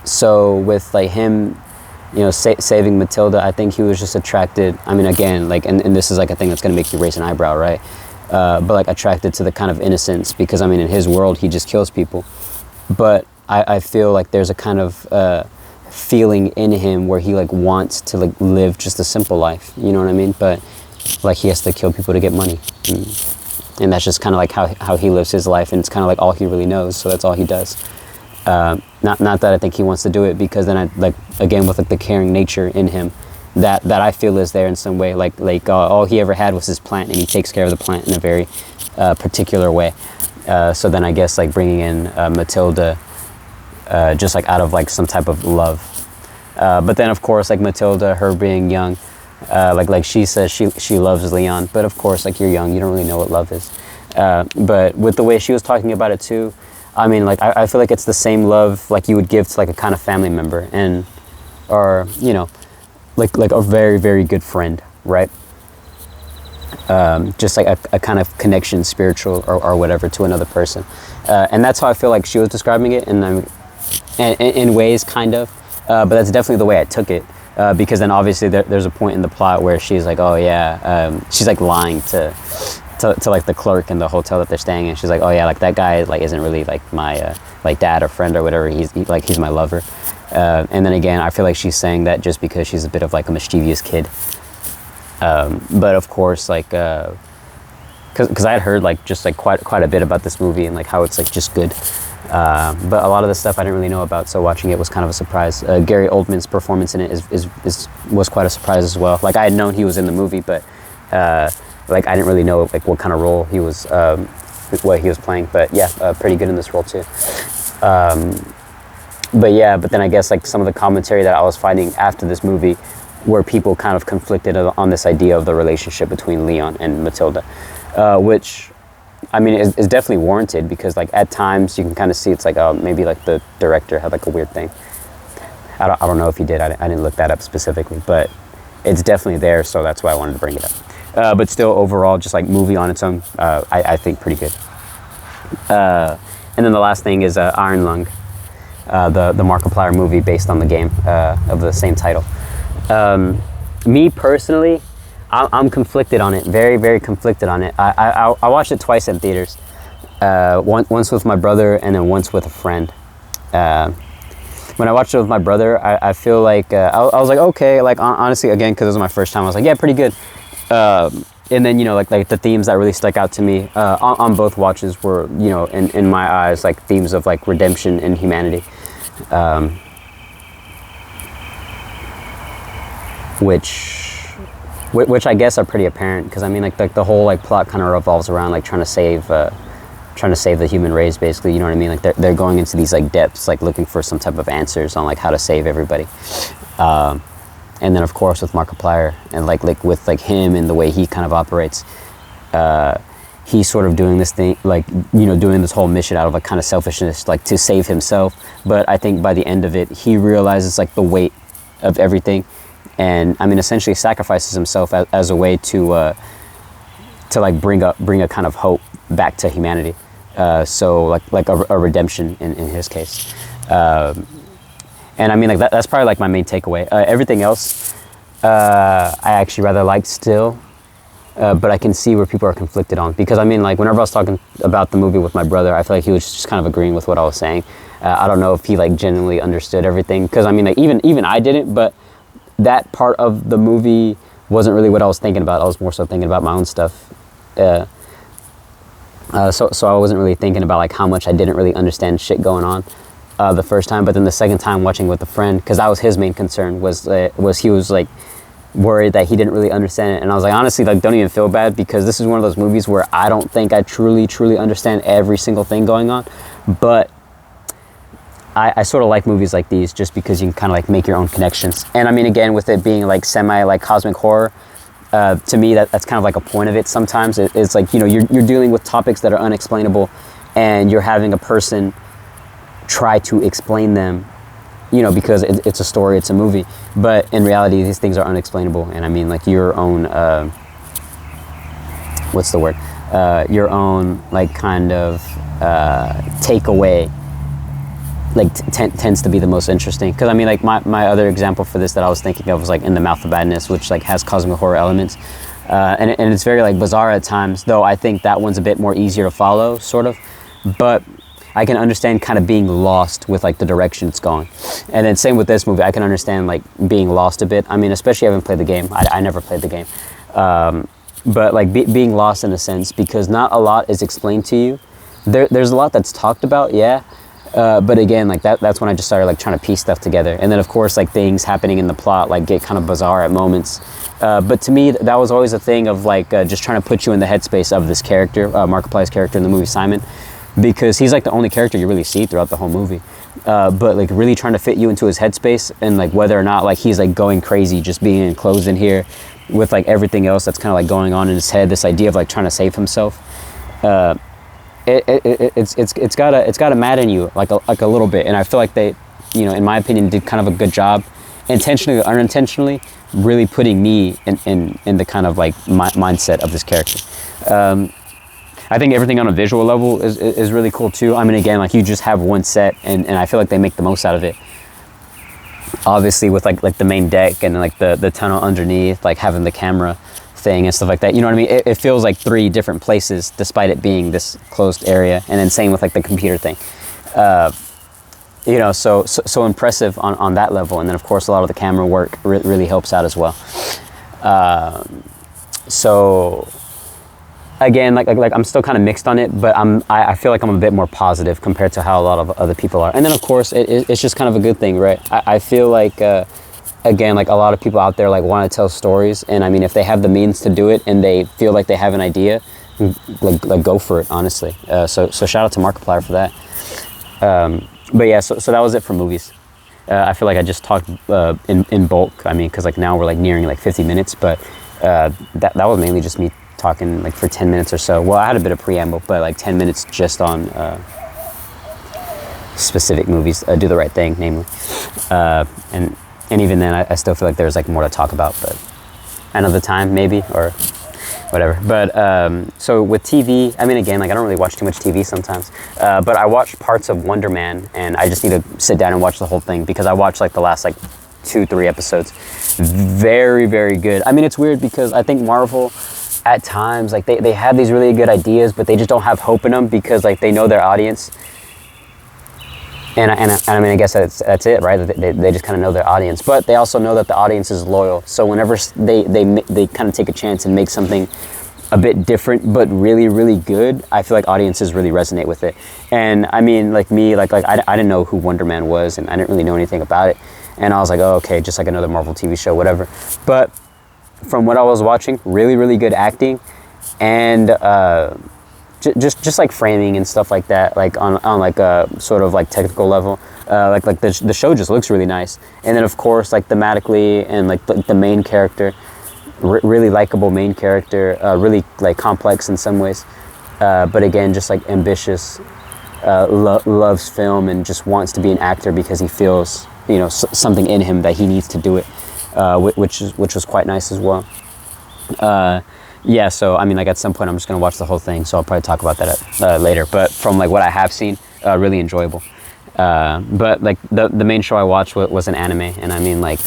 So with like him, saving Matilda, I think he was just attracted. I mean, again, like, and this is like a thing that's gonna make you raise an eyebrow, right? But like attracted to the kind of innocence, because I mean, in his world, he just kills people. But I feel like there's a kind of feeling in him where he like wants to like live just a simple life, you know what I mean? But like he has to kill people to get money, and that's just kind of like how he lives his life, and it's kind of like all he really knows, so that's all he does. Not that I think he wants to do it, because then I like, again, with like the caring nature in him that I feel is there in some way, like all he ever had was his plant, and he takes care of the plant in a very particular way. So then I guess like bringing in Matilda just like out of like some type of love, but then of course like Matilda, her being young, like she says she loves Leon, but of course like you're young, you don't really know what love is, but with the way she was talking about it too, I mean, like I feel like it's the same love like you would give to like a kind of family member, or like a very very good friend, right? Just like a kind of connection, spiritual or whatever, to another person, and that's how I feel like she was describing it, and in ways kind of, but that's definitely the way I took it, because then obviously there's a point in the plot where she's like, oh yeah, she's like lying to like the clerk in the hotel that they're staying in. She's like, oh yeah, like that guy like isn't really like my like dad or friend or whatever, he's my lover, and then again I feel like she's saying that just because she's a bit of like a mischievous kid, but of course like because I had heard like just like quite a bit about this movie and like how it's like just good, but a lot of the stuff I didn't really know about, so watching it was kind of a surprise. Gary Oldman's performance in it was quite a surprise as well. Like I had known he was in the movie, but like I didn't really know like what kind of role he was, what he was playing. But yeah, pretty good in this role too. but yeah, but then I guess like some of the commentary that I was finding after this movie where people kind of conflicted on this idea of the relationship between Leon and Matilda, which I mean is definitely warranted, because like at times you can kind of see it's like maybe like the director had like a weird thing. I don't know if he did. I didn't look that up specifically, but it's definitely there, so that's why I wanted to bring it up. But still, overall, just like movie on its own, I think pretty good. And then the last thing is Iron Lung, the Markiplier movie based on the game of the same title. Me personally, I'm conflicted on it, very, very conflicted on it. I watched it twice in theaters, once with my brother and then once with a friend. When I watched it with my brother, I feel like, I was like, okay, like honestly, again, because it was my first time, I was like, yeah, pretty good. And then, like the themes that really stuck out to me on both watches were, in my eyes, like themes of like redemption and humanity. Which I guess are pretty apparent, because I mean like the whole like plot kind of revolves around like trying to save the human race, basically, you know what I mean? Like they're going into these like depths, like looking for some type of answers on like how to save everybody. And then of course with Markiplier and like with like him and the way he kind of operates, he's sort of doing this thing, like, doing this whole mission out of like kind of selfishness, like to save himself. But I think by the end of it, he realizes like the weight of everything. And I mean, essentially sacrifices himself as a way to like bring a kind of hope back to humanity. So like a redemption in his case. And I mean, like that's probably like my main takeaway. Everything else, I actually rather liked still, but I can see where people are conflicted on, because I mean, like whenever I was talking about the movie with my brother, I feel like he was just kind of agreeing with what I was saying. I don't know if he like genuinely understood everything, because I mean, like even I didn't, but that part of the movie wasn't really what I was thinking about. I was more so thinking about my own stuff. So I wasn't really thinking about like how much I didn't really understand shit going on the first time. But then the second time watching with a friend, because that was his main concern, was he was like worried that he didn't really understand it. And I was like, honestly, like don't even feel bad, because this is one of those movies where I don't think I truly understand every single thing going on. But I sort of like movies like these just because you can kind of like make your own connections. And I mean, again, with it being like semi like cosmic horror, to me that's kind of like a point of it sometimes. It's like, you're dealing with topics that are unexplainable, and you're having a person try to explain them, because it's a story, it's a movie. But in reality, these things are unexplainable. And I mean, like your own, what's the word? Your own like kind of takeaway like tends to be the most interesting. Because I mean, like my other example for this that I was thinking of was like In the Mouth of Madness, which like has cosmic horror elements, and it's very like bizarre at times, though I think that one's a bit more easier to follow, sort of. But I can understand kind of being lost with like the direction it's going. And then same with this movie, I can understand like being lost a bit. I mean, especially I haven't played the game. I never played the game, but like being lost in a sense, because not a lot is explained to you. There's a lot that's talked about, yeah. But again, like that's when I just started like trying to piece stuff together. And then of course, like things happening in the plot like get kind of bizarre at moments. But to me, that was always a thing of like just trying to put you in the headspace of this character, Markiplier's character in the movie Simon, because he's like the only character you really see throughout the whole movie. But like really trying to fit you into his headspace, and like whether or not like he's like going crazy just being enclosed in here with like everything else that's kind of like going on in his head, this idea of like trying to save himself. It's gotta madden you like a little bit. And I feel like they, in my opinion, did kind of a good job, intentionally or unintentionally, really putting me in the kind of like mindset of this character. I think everything on a visual level is really cool too. I mean, again, like you just have one set, and I feel like they make the most out of it. Obviously with like the main deck and like the tunnel underneath, like having the camera thing and stuff like that, you know what I mean? It feels like 3 different places despite it being this closed area. And then same with like the computer thing, so impressive on that level. And then of course a lot of the camera work really helps out as well. So again, like I'm still kind of mixed on it, but I feel like I'm a bit more positive compared to how a lot of other people are. And then of course it's just kind of a good thing, right? I feel like again, like a lot of people out there like want to tell stories, and I mean, if they have the means to do it and they feel like they have an idea, like go for it, honestly. So shout out to Markiplier for that. But yeah, so that was it for movies. I feel like I just talked in bulk. I mean, because like now we're like nearing like 50 minutes, but that was mainly just me talking like for 10 minutes or so. Well, I had a bit of preamble, but like 10 minutes just on specific movies. Do the Right Thing, namely, and even then, I still feel like there's like more to talk about, but another time maybe, or whatever. But so with TV, I mean, again, like I don't really watch too much TV sometimes, but I watched parts of Wonder Man, and I just need to sit down and watch the whole thing because I watched like the last like 2-3 episodes. Very, very good. I mean, it's weird because I think Marvel at times, like they have these really good ideas, but they just don't have hope in them because like they know their audience. And I mean, I guess that's it, right? They just kind of know their audience, but they also know that the audience is loyal. So whenever they kind of take a chance and make something a bit different, but really, really good, I feel like audiences really resonate with it. And I mean, like me, like I didn't know who Wonder Man was, and I didn't really know anything about it. And I was like, oh, okay, just like another Marvel TV show, whatever. But from what I was watching, really, really good acting, and just like framing and stuff like that, like on like a sort of like technical level, like the show just looks really nice. And then of course like thematically and like the main character, really likable main character, really like complex in some ways, but again just like ambitious, loves film and just wants to be an actor because he feels, you know, something in him that he needs to do it, which was quite nice as well. Yeah, so I mean, like at some point I'm just gonna watch the whole thing, so I'll probably talk about that later. But from like what I have seen, really enjoyable. But like the main show I watched was an anime, and I mean like,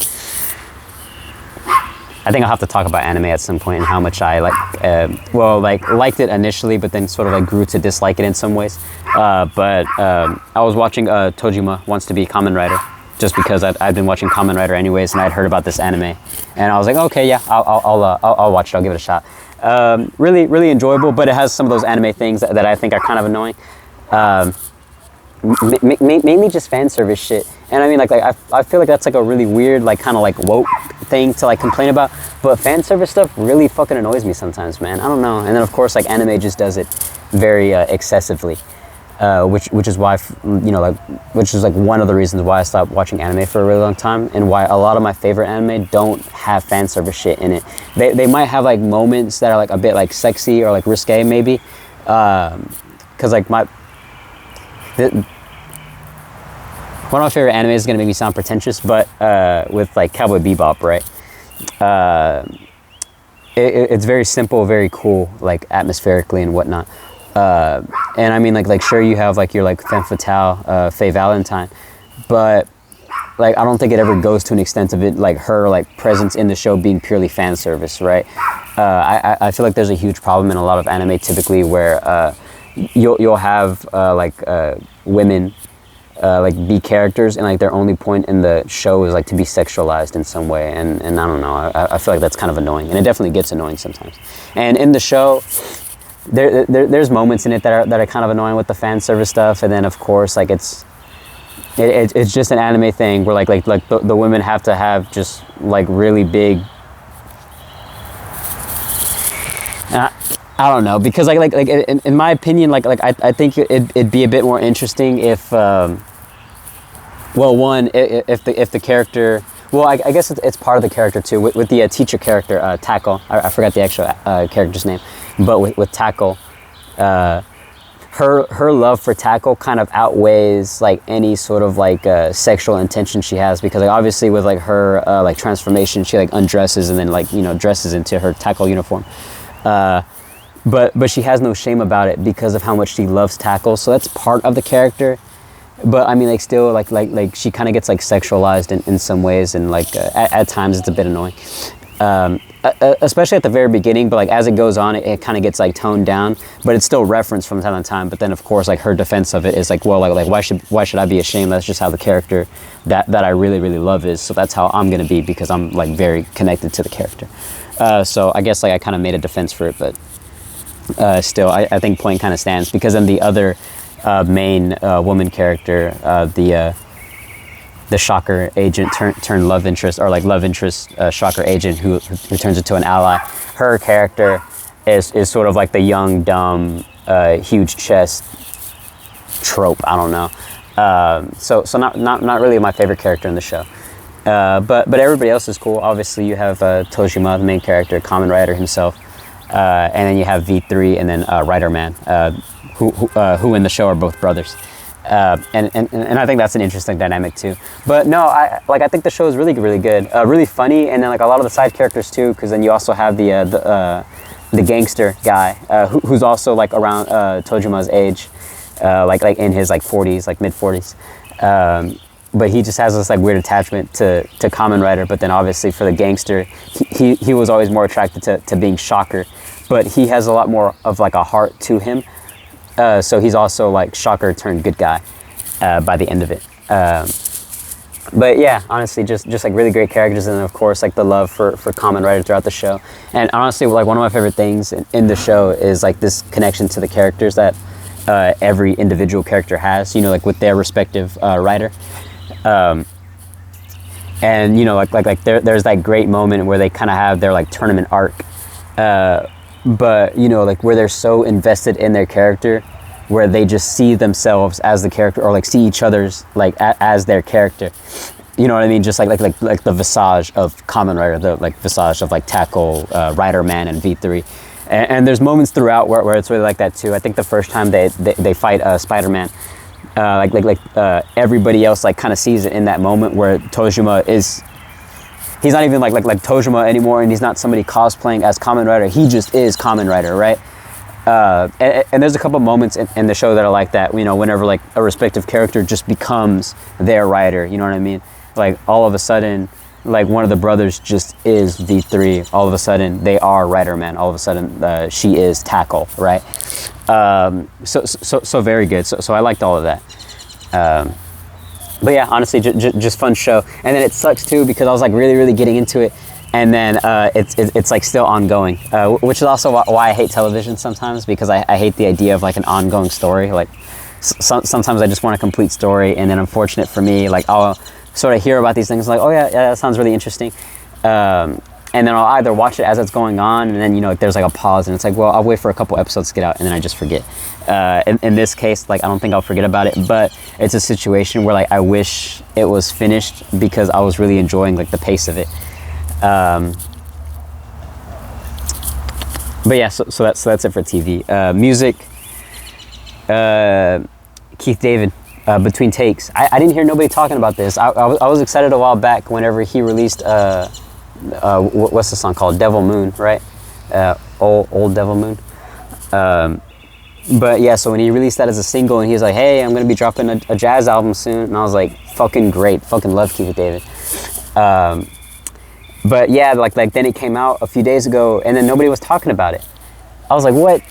I think I'll have to talk about anime at some point and how much I liked it initially, but then sort of like grew to dislike it in some ways. But I was watching Tojima Wants to Be Kamen Rider, just because I've been watching Kamen Rider anyways, and I'd heard about this anime, and I was like, okay, yeah, I'll watch it. I'll give it a shot. Really, really enjoyable, but it has some of those anime things that I think are kind of annoying. Mainly just fan service shit, and I mean, like I feel like that's like a really weird, like kind of like woke thing to like complain about. But fan service stuff really fucking annoys me sometimes, man. I don't know. And then of course, like anime just does it very excessively. Which is why, you know, like, which is like one of the reasons why I stopped watching anime for a really long time, and why a lot of my favorite anime don't have fan service shit in it. They might have like moments that are like a bit like sexy or like risque maybe, because like one of my favorite anime is gonna make me sound pretentious, but with like Cowboy Bebop, right? It's very simple, very cool, like atmospherically and whatnot. And I mean, like sure, you have like your like femme fatale, Faye Valentine, but like I don't think it ever goes to an extent of it like her like presence in the show being purely fan service, right? I feel like there's a huge problem in a lot of anime typically where you'll have women like be characters, and like their only point in the show is like to be sexualized in some way, and I don't know, I feel like that's kind of annoying, and it definitely gets annoying sometimes. And in the show, there's moments in it that are kind of annoying with the fan service stuff, and then of course like it's just an anime thing where like the women have to have just like really big, I don't know, because like in my opinion, like I think it'd be a bit more interesting if if the character, well, I guess it's part of the character too, with the teacher character, Tackle. I forgot the actual character's name, but with Tackle, her love for Tackle kind of outweighs like any sort of like sexual intention she has, because like obviously with like her like transformation, she like undresses and then like, you know, dresses into her Tackle uniform, but she has no shame about it because of how much she loves Tackle, so that's part of the character. But I mean, like still, like she kind of gets like sexualized in some ways, and like at times it's a bit annoying, especially at the very beginning. But like as it goes on, it kind of gets like toned down, but it's still referenced from time to time. But then of course, like her defense of it is like, well, like why should I be ashamed? That's just how the character that I really, really love is. So that's how I'm gonna be, because I'm like very connected to the character. So I guess like I kind of made a defense for it, but still, I think point kind of stands, because then the other main woman character, the Shocker agent turned love interest, or like love interest Shocker agent who turns into an ally. Her character is sort of like the young, dumb, huge chest trope. I don't know. So not really my favorite character in the show. But everybody else is cool. Obviously, you have Tojima, the main character, Kamen Rider himself, and then you have V3, and then Rider Man, who in the show are both brothers. And I think that's an interesting dynamic too. But no, I think the show is really good, really funny, and then like a lot of the side characters too. Because then you also have the gangster guy who's also like around Tojima's age, like in his like 40s, like mid 40s. But he just has this like weird attachment to Kamen Rider. But then obviously for the gangster, he was always more attracted to being Shocker. But he has a lot more of like a heart to him. So he's also like Shocker turned good guy by the end of it. But yeah, honestly, just like really great characters, and then of course like the love for Kamen Rider throughout the show. And honestly, like one of my favorite things in the show is like this connection to the characters that every individual character has. You know, like with their respective rider. And you know, like there's that great moment where they kind of have their like tournament arc. But you know, like where they're so invested in their character, where they just see themselves as the character, or like see each other's like as their character. You know what I mean? Just like the visage of Kamen Rider, the like visage of like Tackle, Rider Man, and V3. And there's moments throughout where it's really like that too. I think the first time they fight Spider-Man, everybody else like kind of sees it in that moment where Tojima is. He's not even like Tojima anymore, and he's not somebody cosplaying as Kamen Rider. He just is Kamen Rider, right? And there's a couple moments in the show that are like that. You know, whenever like a respective character just becomes their rider. You know what I mean? Like all of a sudden, like one of the brothers just is V3. All of a sudden, they are Rider Man. All of a sudden, she is Tackle, right? So very good. So I liked all of that. But yeah, honestly, just fun show. And then it sucks too because I was like really getting into it, and then it's like still ongoing, which is also why I hate television sometimes, because I hate the idea of like an ongoing story. Like sometimes I just want a complete story, and then unfortunate for me, like I'll sort of hear about these things like, oh yeah, that sounds really interesting. And then I'll either watch it as it's going on, and then, you know, there's like a pause, and it's like, well, I'll wait for a couple episodes to get out, and then I just forget. In this case, like, I don't think I'll forget about it, but it's a situation where, like, I wish it was finished because I was really enjoying, like, the pace of it. But yeah, so that's it for TV. Music, Keith David, Between Takes. I didn't hear nobody talking about this. I was excited a while back whenever he released... what's the song called? Devil Moon, right? Old Devil Moon. But yeah, so when he released that as a single, and he was like, hey, I'm gonna be dropping a jazz album soon, and I was like, fucking great, fucking love Keith David. But yeah, like then it came out a few days ago, and then nobody was talking about it. I was like, what?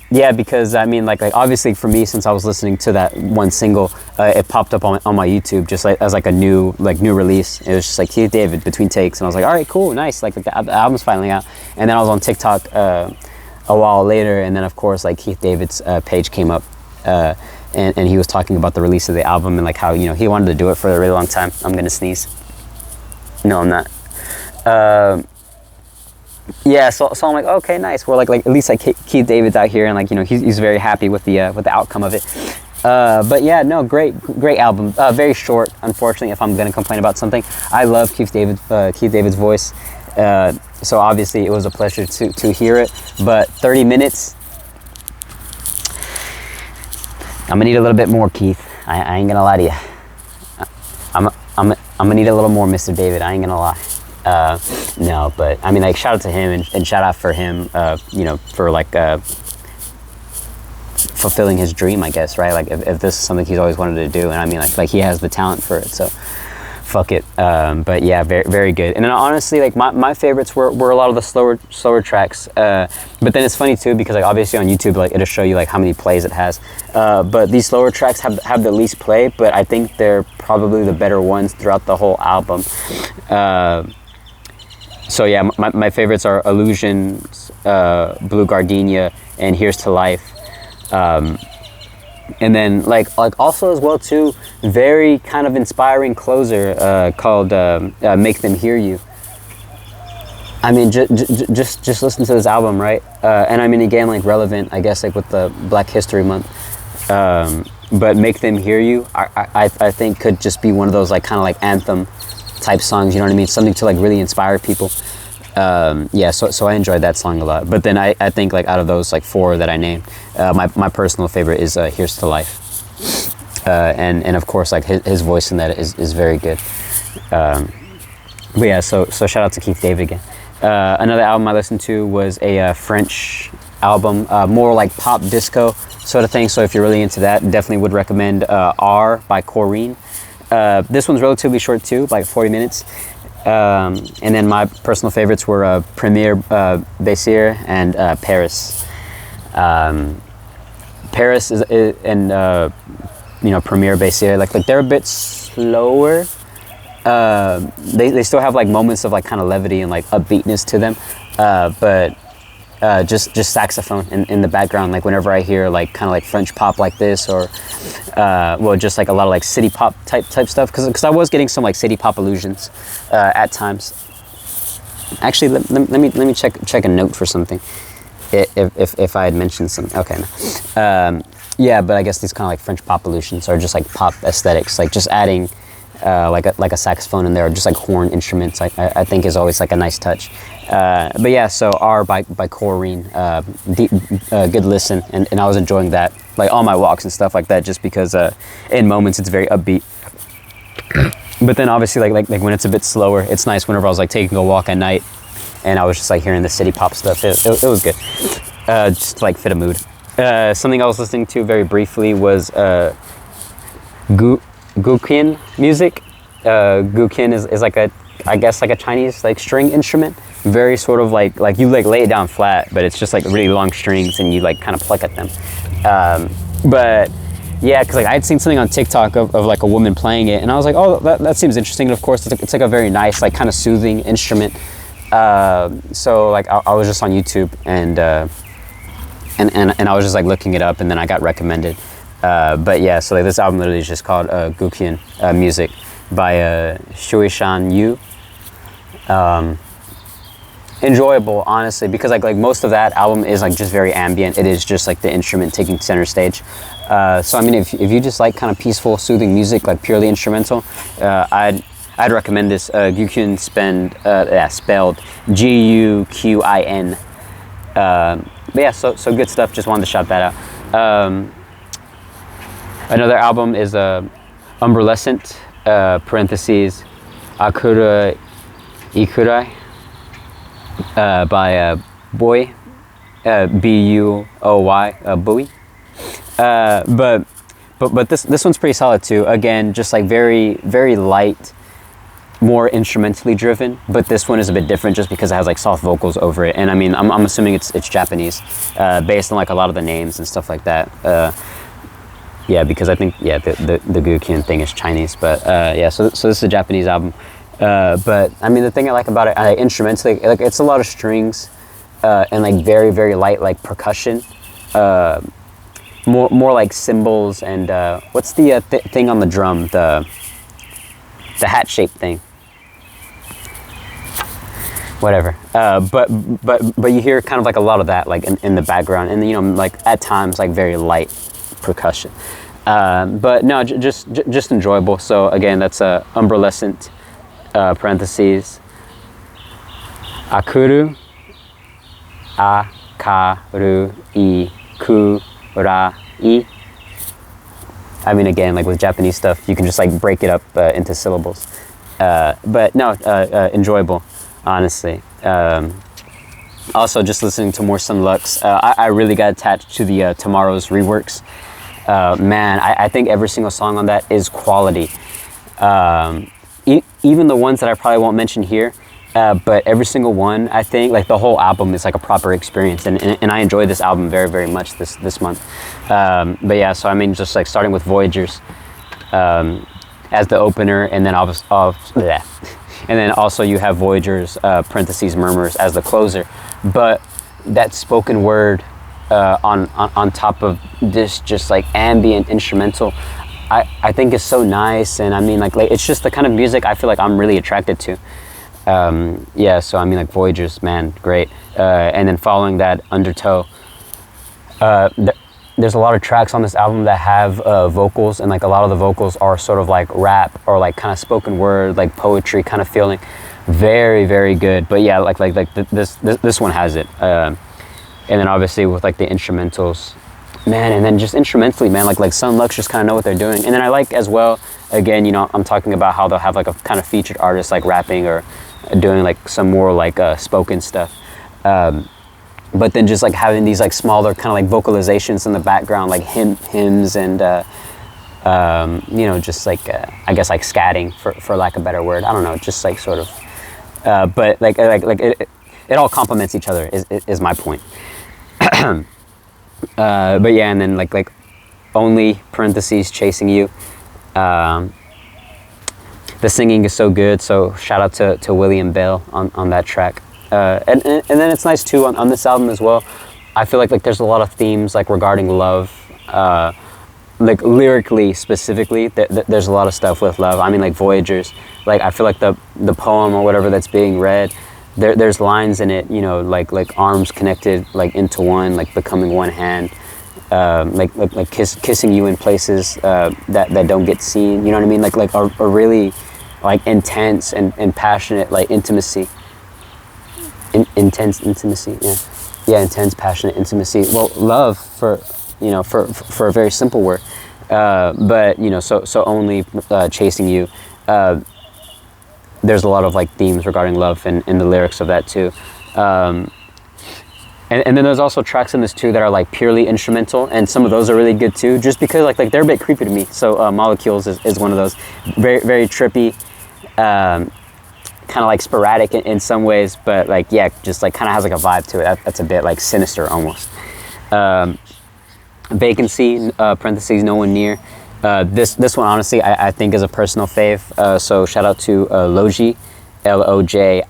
Yeah, because I mean, like obviously for me, since I was listening to that one single, it popped up on my YouTube just like as like a new release. It was just like Keith David, Between Takes, and I was like, all right, cool, nice. Like the album's finally out. And then I was on TikTok a while later, and then of course like Keith David's page came up, and he was talking about the release of the album and like how, you know, he wanted to do it for a really long time. I'm gonna sneeze. No, I'm not. Yeah, so I'm like, okay, nice. Well, like at least like Keith David's out here, and like, you know, he's very happy with the outcome of it. But yeah, no, great album. Very short, unfortunately. If I'm gonna complain about something, I love Keith David's voice. So obviously it was a pleasure to hear it. But 30 minutes, I'm gonna need a little bit more, Keith. I ain't gonna lie to you. I'm gonna need a little more, Mr. David. I ain't gonna lie. No, but I mean, like, shout out to him and shout out for him, you know, for like fulfilling his dream, I guess, right? Like if this is something he's always wanted to do, and I mean, like he has the talent for it, so fuck it. But yeah, very good. And then honestly, like my favorites were a lot of the slower tracks. But then it's funny too, because like obviously on YouTube, like it'll show you like how many plays it has. But these slower tracks have the least play, but I think they're probably the better ones throughout the whole album. So yeah, my favorites are Illusions, Blue Gardenia, and Here's to Life. And then like also as well too, very kind of inspiring closer called Make Them Hear You. I mean, just listen to this album, right? And I mean, again, like relevant, I guess, like with the Black History Month. but Make Them Hear You, I think could just be one of those like kind of like anthem type songs, you know what I mean? Something to like really inspire people. Yeah, so I enjoyed that song a lot. But then I think like out of those like 4 that I named, my personal favorite is Here's to Life. And of course like his voice in that is very good. But yeah, so shout out to Keith David again. Another album I listened to was a French album, more like pop disco sort of thing. So if you're really into that, definitely would recommend R by Corinne. This one's relatively short too, like 40 minutes. And then my personal favorites were Premier Baiser and Paris. Paris is and Premier Baiser, like they're a bit slower. They still have like moments of like kind of levity and like upbeatness to them, but just saxophone in the background, like whenever I hear like kind of like French pop like this, or just like a lot of like city pop type stuff, because I was getting some like city pop illusions at times. Actually, let me check a note for something, if I had mentioned something. Okay, no. Yeah, but I guess these kind of like French pop illusions are just like pop aesthetics, like just adding like a saxophone in there, or just like horn instruments. I think is always like a nice touch. But yeah, so R by Corinne, good listen, and I was enjoying that like on my walks and stuff like that, just because in moments it's very upbeat. But then obviously like when it's a bit slower, it's nice whenever I was like taking a walk at night and I was just like hearing the city pop stuff. It was good, just to, like fit a mood. Something I was listening to very briefly was Guqin music. Guqin is like I guess like a Chinese like string instrument. Very sort of like you like lay it down flat, but it's just like really long strings and you like kind of pluck at them. But yeah, because like I had seen something on TikTok of like a woman playing it, and I was like, oh, that seems interesting. And of course, it's like a very nice, like kind of soothing instrument. So like I was just on YouTube and I was just like looking it up, and then I got recommended. But yeah, so like this album literally is just called Guqin music by Shuishan Yu. Enjoyable, honestly, because like most of that album is like just very ambient. It is just like the instrument taking center stage. So I mean, if you just like kind of peaceful, soothing music, like purely instrumental, I'd recommend this. Guqin spelled Guqin. But yeah, so good stuff. Just wanted to shout that out. Another album is Umbrelescent, parentheses, Akura Ikurai, by Boy, Buoy, Bowie. But this one's pretty solid too. Again, just like very, very light, more instrumentally driven. But this one is a bit different just because it has like soft vocals over it. And I mean, I'm assuming it's Japanese, based on like a lot of the names and stuff like that. Yeah, because I think the Guqin thing is Chinese. But yeah, so this is a Japanese album. But I mean, the thing I like about it, instrumentally, like it's a lot of strings and like very, very light like percussion. More like cymbals and what's the thing on the drum, the hat shaped thing. Whatever. But you hear kind of like a lot of that like in the background, and like at times like very light percussion. But no, just enjoyable. So again, that's Umbrelescent, parentheses, Akuru, Akaru Ikurai. I mean, again, like with Japanese stuff, you can just like break it up into syllables. But no, enjoyable, honestly. Also, just listening to more Son Lux, I really got attached to the Tomorrow's reworks. Man, I think every single song on that is quality. Even the ones that I probably won't mention here, but every single one, I think, like the whole album is like a proper experience, and I enjoyed this album very, very much this month. But yeah, so I mean, just like starting with Voyagers as the opener, and then and then also you have Voyagers, parentheses, Murmurs as the closer. But that spoken word on top of this just like ambient instrumental, I think is so nice. And I mean, like it's just the kind of music I feel like I'm really attracted to. Yeah, so I mean, like Voyagers, man, great. And then following that, Undertow. there's a lot of tracks on this album that have vocals, and like a lot of the vocals are sort of like rap or like kind of spoken word, like poetry kind of feeling. Very, very good. But yeah, this one has it. And then obviously with like the instrumentals, man, and then just instrumentally, man, like Son Lux just kind of know what they're doing. And then I like as well, again, you know, I'm talking about how they'll have like a kind of featured artist like rapping or doing like some more like spoken stuff. But then just like having these like smaller kind of like vocalizations in the background, like hymns and you know, just like I guess like scatting for lack of a better word. I don't know, just like sort of. But like it all complements each other is my point. But yeah, and then like only parentheses chasing you. The singing is so good, so shout out to William Bell on that track. And then it's nice too on this album as well. I feel like there's a lot of themes like regarding love, like lyrically specifically. There's a lot of stuff with love. I mean, like Voyagers. Like I feel like the poem or whatever that's being read, there's lines in it, you know, like arms connected like into one, like becoming one hand, like kissing you in places that don't get seen. You know what I mean? Like a really like intense and passionate like intimacy. Intense intimacy, yeah, intense, passionate intimacy. Well, love for a very simple word, but you know, so only chasing you. There's a lot of like themes regarding love in the lyrics of that too, and then there's also tracks in this too that are like purely instrumental, and some of those are really good too, just because like they're a bit creepy to me. So Molecules is one of those, very very trippy. Kind of like sporadic in some ways, but like yeah, just like kind of has like a vibe to it. That's a bit like sinister almost. Vacancy, parentheses, no one near. This one honestly I think is a personal fave. So shout out to Lojii, Lojii.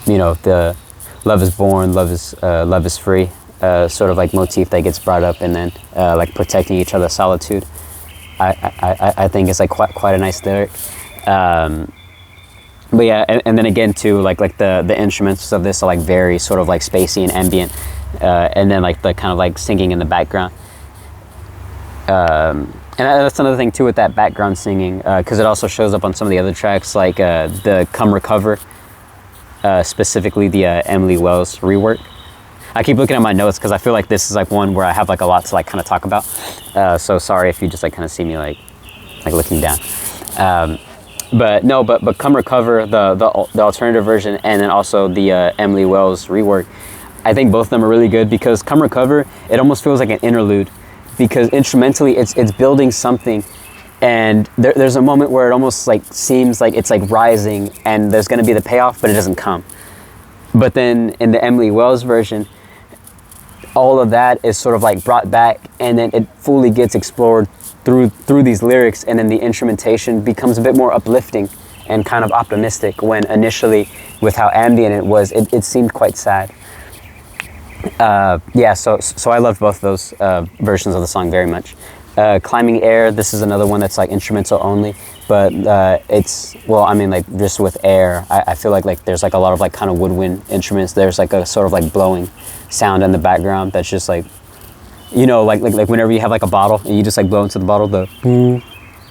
You know, the love is born, love is free. Sort of like motif that gets brought up, and then like protecting each other's solitude. I think it's like quite a nice lyric. But yeah, and then again too, like the instruments of this are like very sort of like spacey and ambient, and then like the kind of like singing in the background. And that's another thing too with that background singing, because it also shows up on some of the other tracks, like the Come Recover, specifically the Emily Wells rework. I keep looking at my notes because I feel like this is like one where I have like a lot to like kind of talk about. So sorry if you just like kind of see me like looking down. But Come Recover, the alternative version, and then also the Emily Wells rework, I think both of them are really good, because Come Recover, it almost feels like an interlude, because instrumentally it's building something, and there's a moment where it almost like seems like it's like rising and there's going to be the payoff, but it doesn't come. But then in the Emily Wells version, all of that is sort of like brought back, and then it fully gets explored through these lyrics, and then the instrumentation becomes a bit more uplifting and kind of optimistic, when initially with how ambient it was, it seemed quite sad. Yeah, so I loved both of those versions of the song very much. Climbing Air, this is another one that's like instrumental only, but it's, well, I mean, like just with air, I feel like there's like a lot of like kind of woodwind instruments. There's like a sort of like blowing sound in the background that's just like, you know, like whenever you have like a bottle and you just like blow into the bottle, the boo,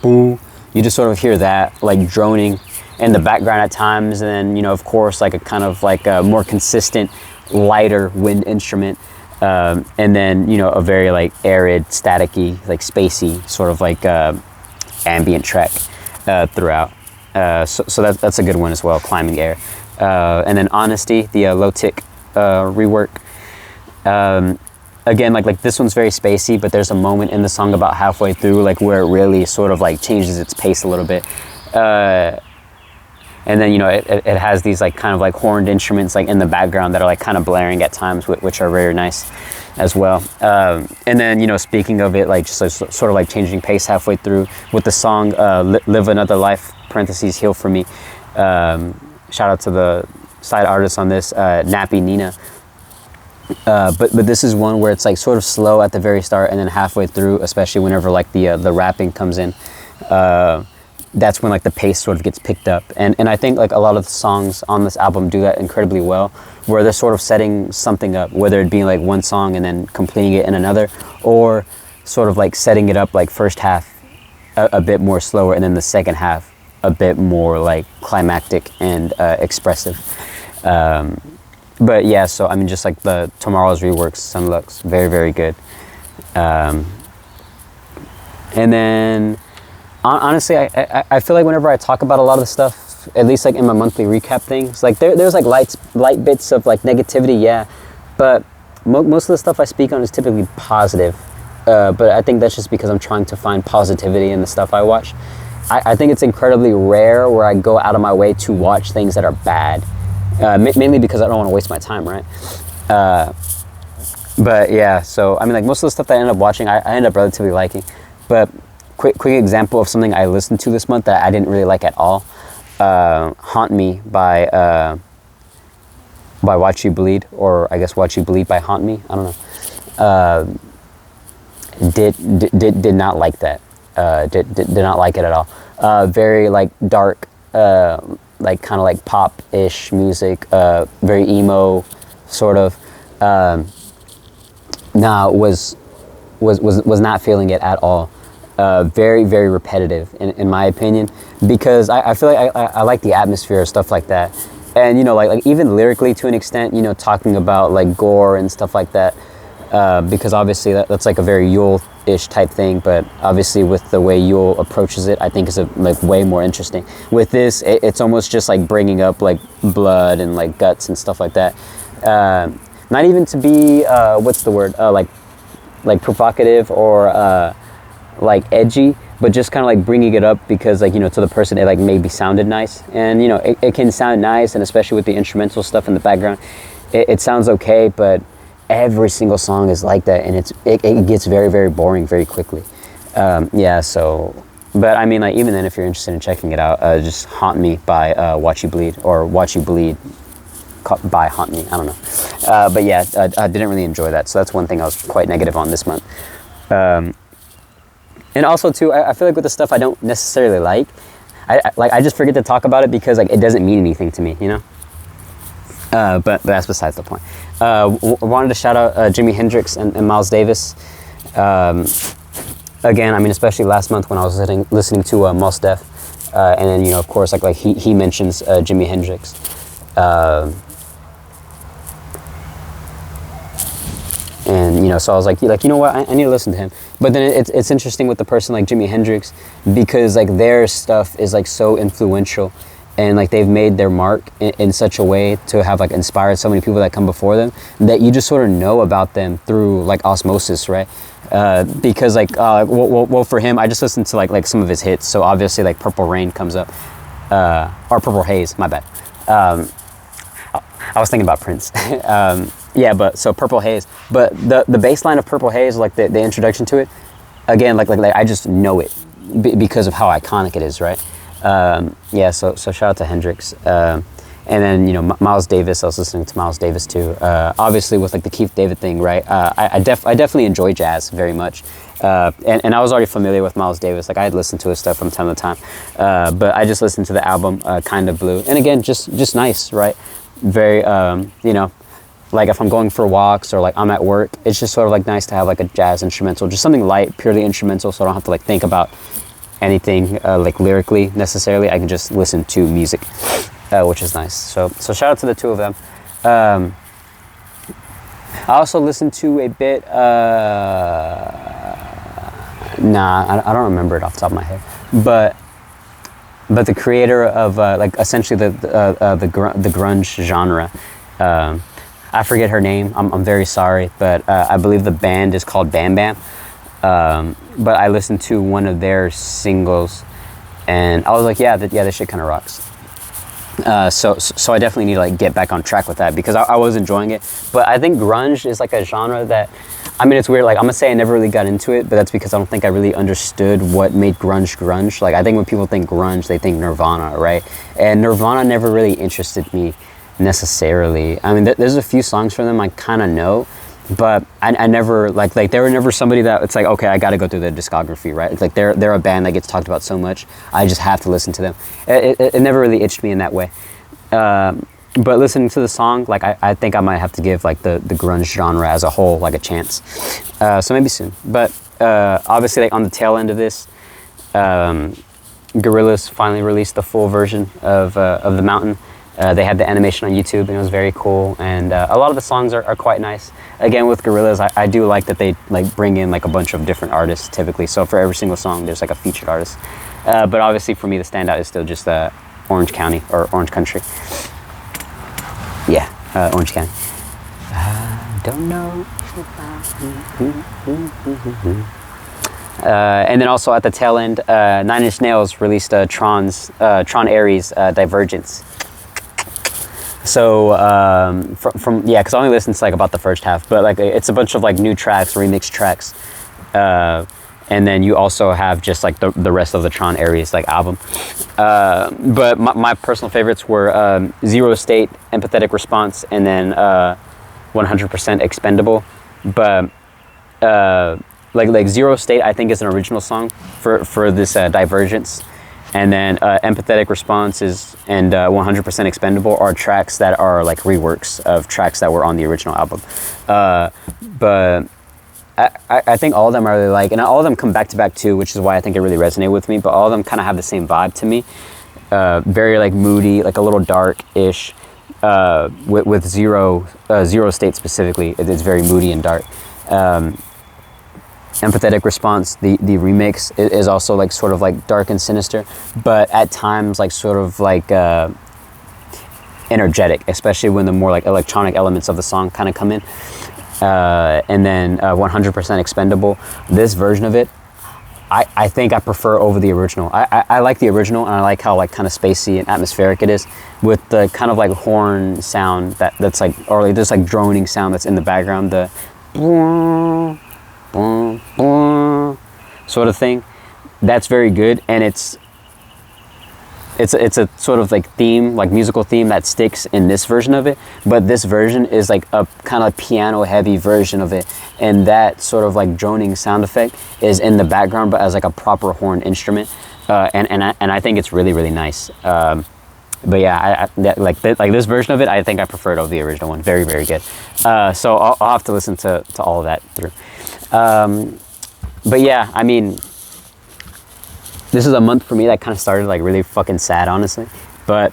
boo, you just sort of hear that like droning in the background at times. And then, you know, of course, like a kind of like a more consistent, lighter wind instrument. And then, you know, a very like arid, staticky, like spacey sort of like ambient track throughout. So that's a good one as well, Climbing Air. And then Honesty, the Low Tick rework. Again, like this one's very spacey, but there's a moment in the song about halfway through, like where it really sort of like changes its pace a little bit. And then, you know, it has these like kind of like horned instruments like in the background that are like kind of blaring at times, which are very nice as well. And then, you know, speaking of it, like just sort of like changing pace halfway through with the song Live Another Life, parentheses, Heal For Me. Shout out to the side artist on this, Nappy Nina. But this is one where it's like sort of slow at the very start, and then halfway through, especially whenever like the rapping comes in, that's when like the pace sort of gets picked up. And I think like a lot of the songs on this album do that incredibly well, where they're sort of setting something up, whether it be like one song and then completing it in another, or sort of like setting it up like first half a bit more slower and then the second half a bit more like climactic and expressive. But yeah, so I mean, just like the Tomorrow's Reworks, Sunlux, very, very good. And then honestly, I feel like whenever I talk about a lot of the stuff, at least like in my monthly recap things, like there's like light bits of like negativity, yeah, but most of the stuff I speak on is typically positive. But I think that's just because I'm trying to find positivity in the stuff I watch. I think it's incredibly rare where I go out of my way to watch things that are bad, mainly because I don't want to waste my time, right? But yeah, so I mean, like most of the stuff that I end up watching, I end up relatively liking. But quick example of something I listened to this month that I didn't really like at all, "Haunt Me" by Watch You Bleed, or I guess "Watch You Bleed" by Haunt Me. I don't know. Did not like that. Did not like it at all. Very like dark, like kind of like pop-ish music. Very emo, sort of. Was not feeling it at all. Very, very repetitive in my opinion, because I feel like I like the atmosphere of stuff like that, and you know, like even lyrically to an extent, you know, talking about like gore and stuff like that. Because obviously that's like a very Yule-ish type thing, but obviously with the way Yule approaches it, I think is like way more interesting. With this, it's almost just like bringing up like blood and like guts and stuff like that. Not even to be what's the word, like provocative or like edgy, but just kind of like bringing it up because like, you know, to the person it like maybe sounded nice, and you know, it can sound nice, and especially with the instrumental stuff in the background, it sounds okay, but every single song is like that, and it gets very, very boring very quickly. Yeah, so, but I mean, like even then, if you're interested in checking it out, just "Haunt Me" by Watch You Bleed, or "Watch You Bleed" by Haunt Me. I don't know, but yeah, I didn't really enjoy that. So that's one thing I was quite negative on this month. And also too, I feel like with the stuff I don't necessarily like, I just forget to talk about it because like it doesn't mean anything to me, you know. But that's besides the point. Wanted to shout out Jimi Hendrix and Miles Davis. Again, I mean, especially last month when I was listening to Mos Def, and then, you know, of course, like he mentions Jimi Hendrix. And you know, so I was like, you know what, I need to listen to him. But then it's interesting with the person like Jimi Hendrix, because like their stuff is like so influential, and like they've made their mark in such a way to have like inspired so many people that come before them, that you just sort of know about them through like osmosis, right? Because like well for him, I just listened to like some of his hits, so obviously like Purple Rain comes up, or Purple Haze, my bad. I was thinking about Prince. Yeah, but so Purple Haze, but the bass line of Purple Haze, like the introduction to it, again, like I just know it because of how iconic it is, right? Yeah, so shout out to Hendrix. And then, you know, Miles Davis, I was listening to Miles Davis too. Obviously with like the Keith David thing, right? I definitely enjoy jazz very much. And I was already familiar with Miles Davis. Like I had listened to his stuff from time to time. But I just listened to the album, Kind of Blue. And again, just nice, right? Very, you know, like if I'm going for walks or like I'm at work, it's just sort of like nice to have like a jazz instrumental, just something light, purely instrumental, so I don't have to like think about anything like lyrically necessarily. I can just listen to music, which is nice. So shout out to the two of them. I also listened to a bit, I don't remember it off the top of my head, but the creator of like essentially the grunge genre, I forget her name. I'm very sorry, but I believe the band is called Bam Bam. But I listened to one of their singles, and I was like, yeah, this shit kind of rocks. So I definitely need to like get back on track with that, because I was enjoying it. But I think grunge is like a genre that, I mean, it's weird. Like I'm gonna say I never really got into it, but that's because I don't think I really understood what made grunge. Like I think when people think grunge, they think Nirvana, right? And Nirvana never really interested me necessarily. I mean, there's a few songs from them I kind of know, but I never like they were never somebody that it's like, okay, I got to go through their discography, right? It's like they're a band that gets talked about so much, I just have to listen to them. It never really itched me in that way. But listening to the song, like I think I might have to give like the grunge genre as a whole like a chance. So maybe soon. But obviously, like on the tail end of this, Gorillaz finally released the full version of The Mountain. They had the animation on YouTube, and it was very cool. And a lot of the songs are quite nice. Again, with Gorillaz, I do like that they like bring in like a bunch of different artists typically. So for every single song, there's like a featured artist. But obviously, for me, the standout is still just Orange County or Orange Country. Yeah, Orange County. I don't know. And then also at the tail end, Nine Inch Nails released Tron Ares Divergence. So from yeah, because I only listened to like about the first half, but like it's a bunch of like new tracks, remixed tracks, and then you also have just like the rest of the Tron Ares like album. But my personal favorites were Zero State, Empathetic Response, and then 100% Expendable. But like Zero State, I think is an original song for this Divergence. And then Empathetic Responses and 100% Expendable are tracks that are like reworks of tracks that were on the original album. But I think all of them I really like, and all of them come back to back too, which is why I think it really resonated with me. But all of them kind of have the same vibe to me. Very like moody, like a little dark-ish. With Zero State specifically, it's very moody and dark. Empathetic Response, the remix is also like sort of like dark and sinister, but at times like sort of like energetic, especially when the more like electronic elements of the song kind of come in. And then 100% Expendable, this version of it, I think I prefer over the original. I like the original, and I like how like kind of spacey and atmospheric it is, with the kind of like horn sound that's like, or like this like droning sound that's in the background, the sort of thing. That's very good, and it's a sort of like theme, like musical theme that sticks in this version of it. But this version is like a kind of piano heavy version of it, and that sort of like droning sound effect is in the background, but as like a proper horn instrument. And I think it's really, really nice. But yeah, like this version of it, I think I prefer it over the original one. Very, very good. So I'll have to listen to all of that through. But yeah, I mean, this is a month for me that kind of started like really fucking sad, honestly. But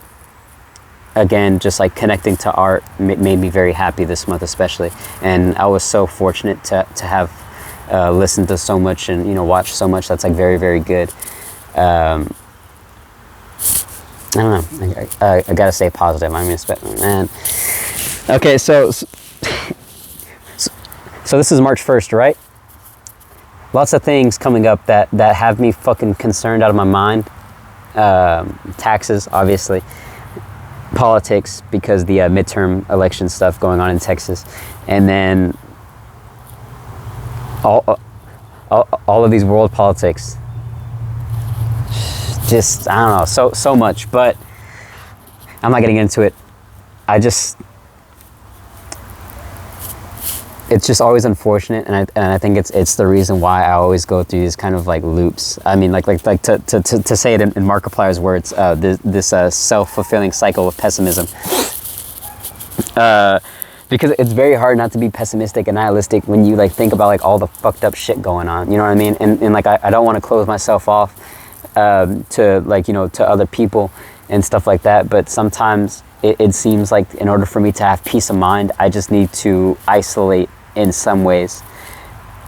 again, just like connecting to art made me very happy this month, especially. And I was so fortunate to have listened to so much and, you know, watched so much that's like very, very good. I don't know. I gotta stay positive. I'm gonna man. Okay, so this is March 1st, right? Lots of things coming up that have me fucking concerned out of my mind. Taxes, obviously. Politics, because the midterm election stuff going on in Texas. And then all of these world politics. Just, I don't know, so much. But I'm not getting into it. It's just always unfortunate, and I think it's the reason why I always go through these kind of like loops. I mean, like to say it in Markiplier's words, this self-fulfilling cycle of pessimism. Because it's very hard not to be pessimistic and nihilistic when you like think about like all the fucked up shit going on. You know what I mean? And like I don't want to close myself off to like, you know, to other people and stuff like that. But sometimes it seems like in order for me to have peace of mind, I just need to isolate in some ways,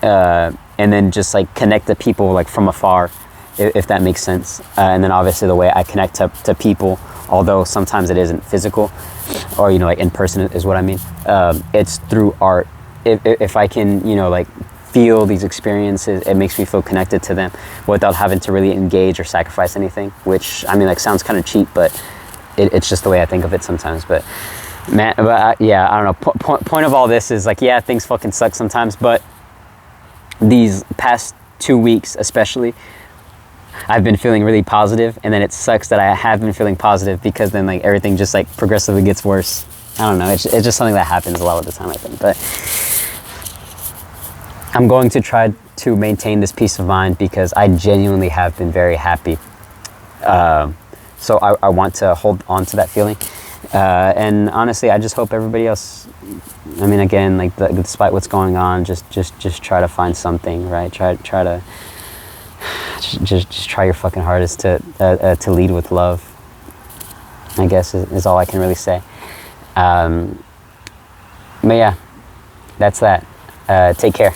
and then just like connect to people like from afar, if that makes sense. And then obviously the way I connect to people, although sometimes it isn't physical or, you know, like in person is what I mean, it's through art. If I can, you know, like feel these experiences, it makes me feel connected to them without having to really engage or sacrifice anything, which I mean like sounds kind of cheap, but it's just the way I think of it sometimes. But man, yeah, I don't know. Point of all this is like, yeah, things fucking suck sometimes, but these past 2 weeks especially, I've been feeling really positive, and then it sucks that I have been feeling positive, because then like everything just like progressively gets worse. I don't know, it's just something that happens a lot of the time, I think. But I'm going to try to maintain this peace of mind because I genuinely have been very happy. So I want to hold on to that feeling. And honestly, I just hope everybody else, I mean, again, like despite what's going on, just try to find something, right? Try to just try your fucking hardest to lead with love, I guess is all I can really say. But yeah, that's that. Take care.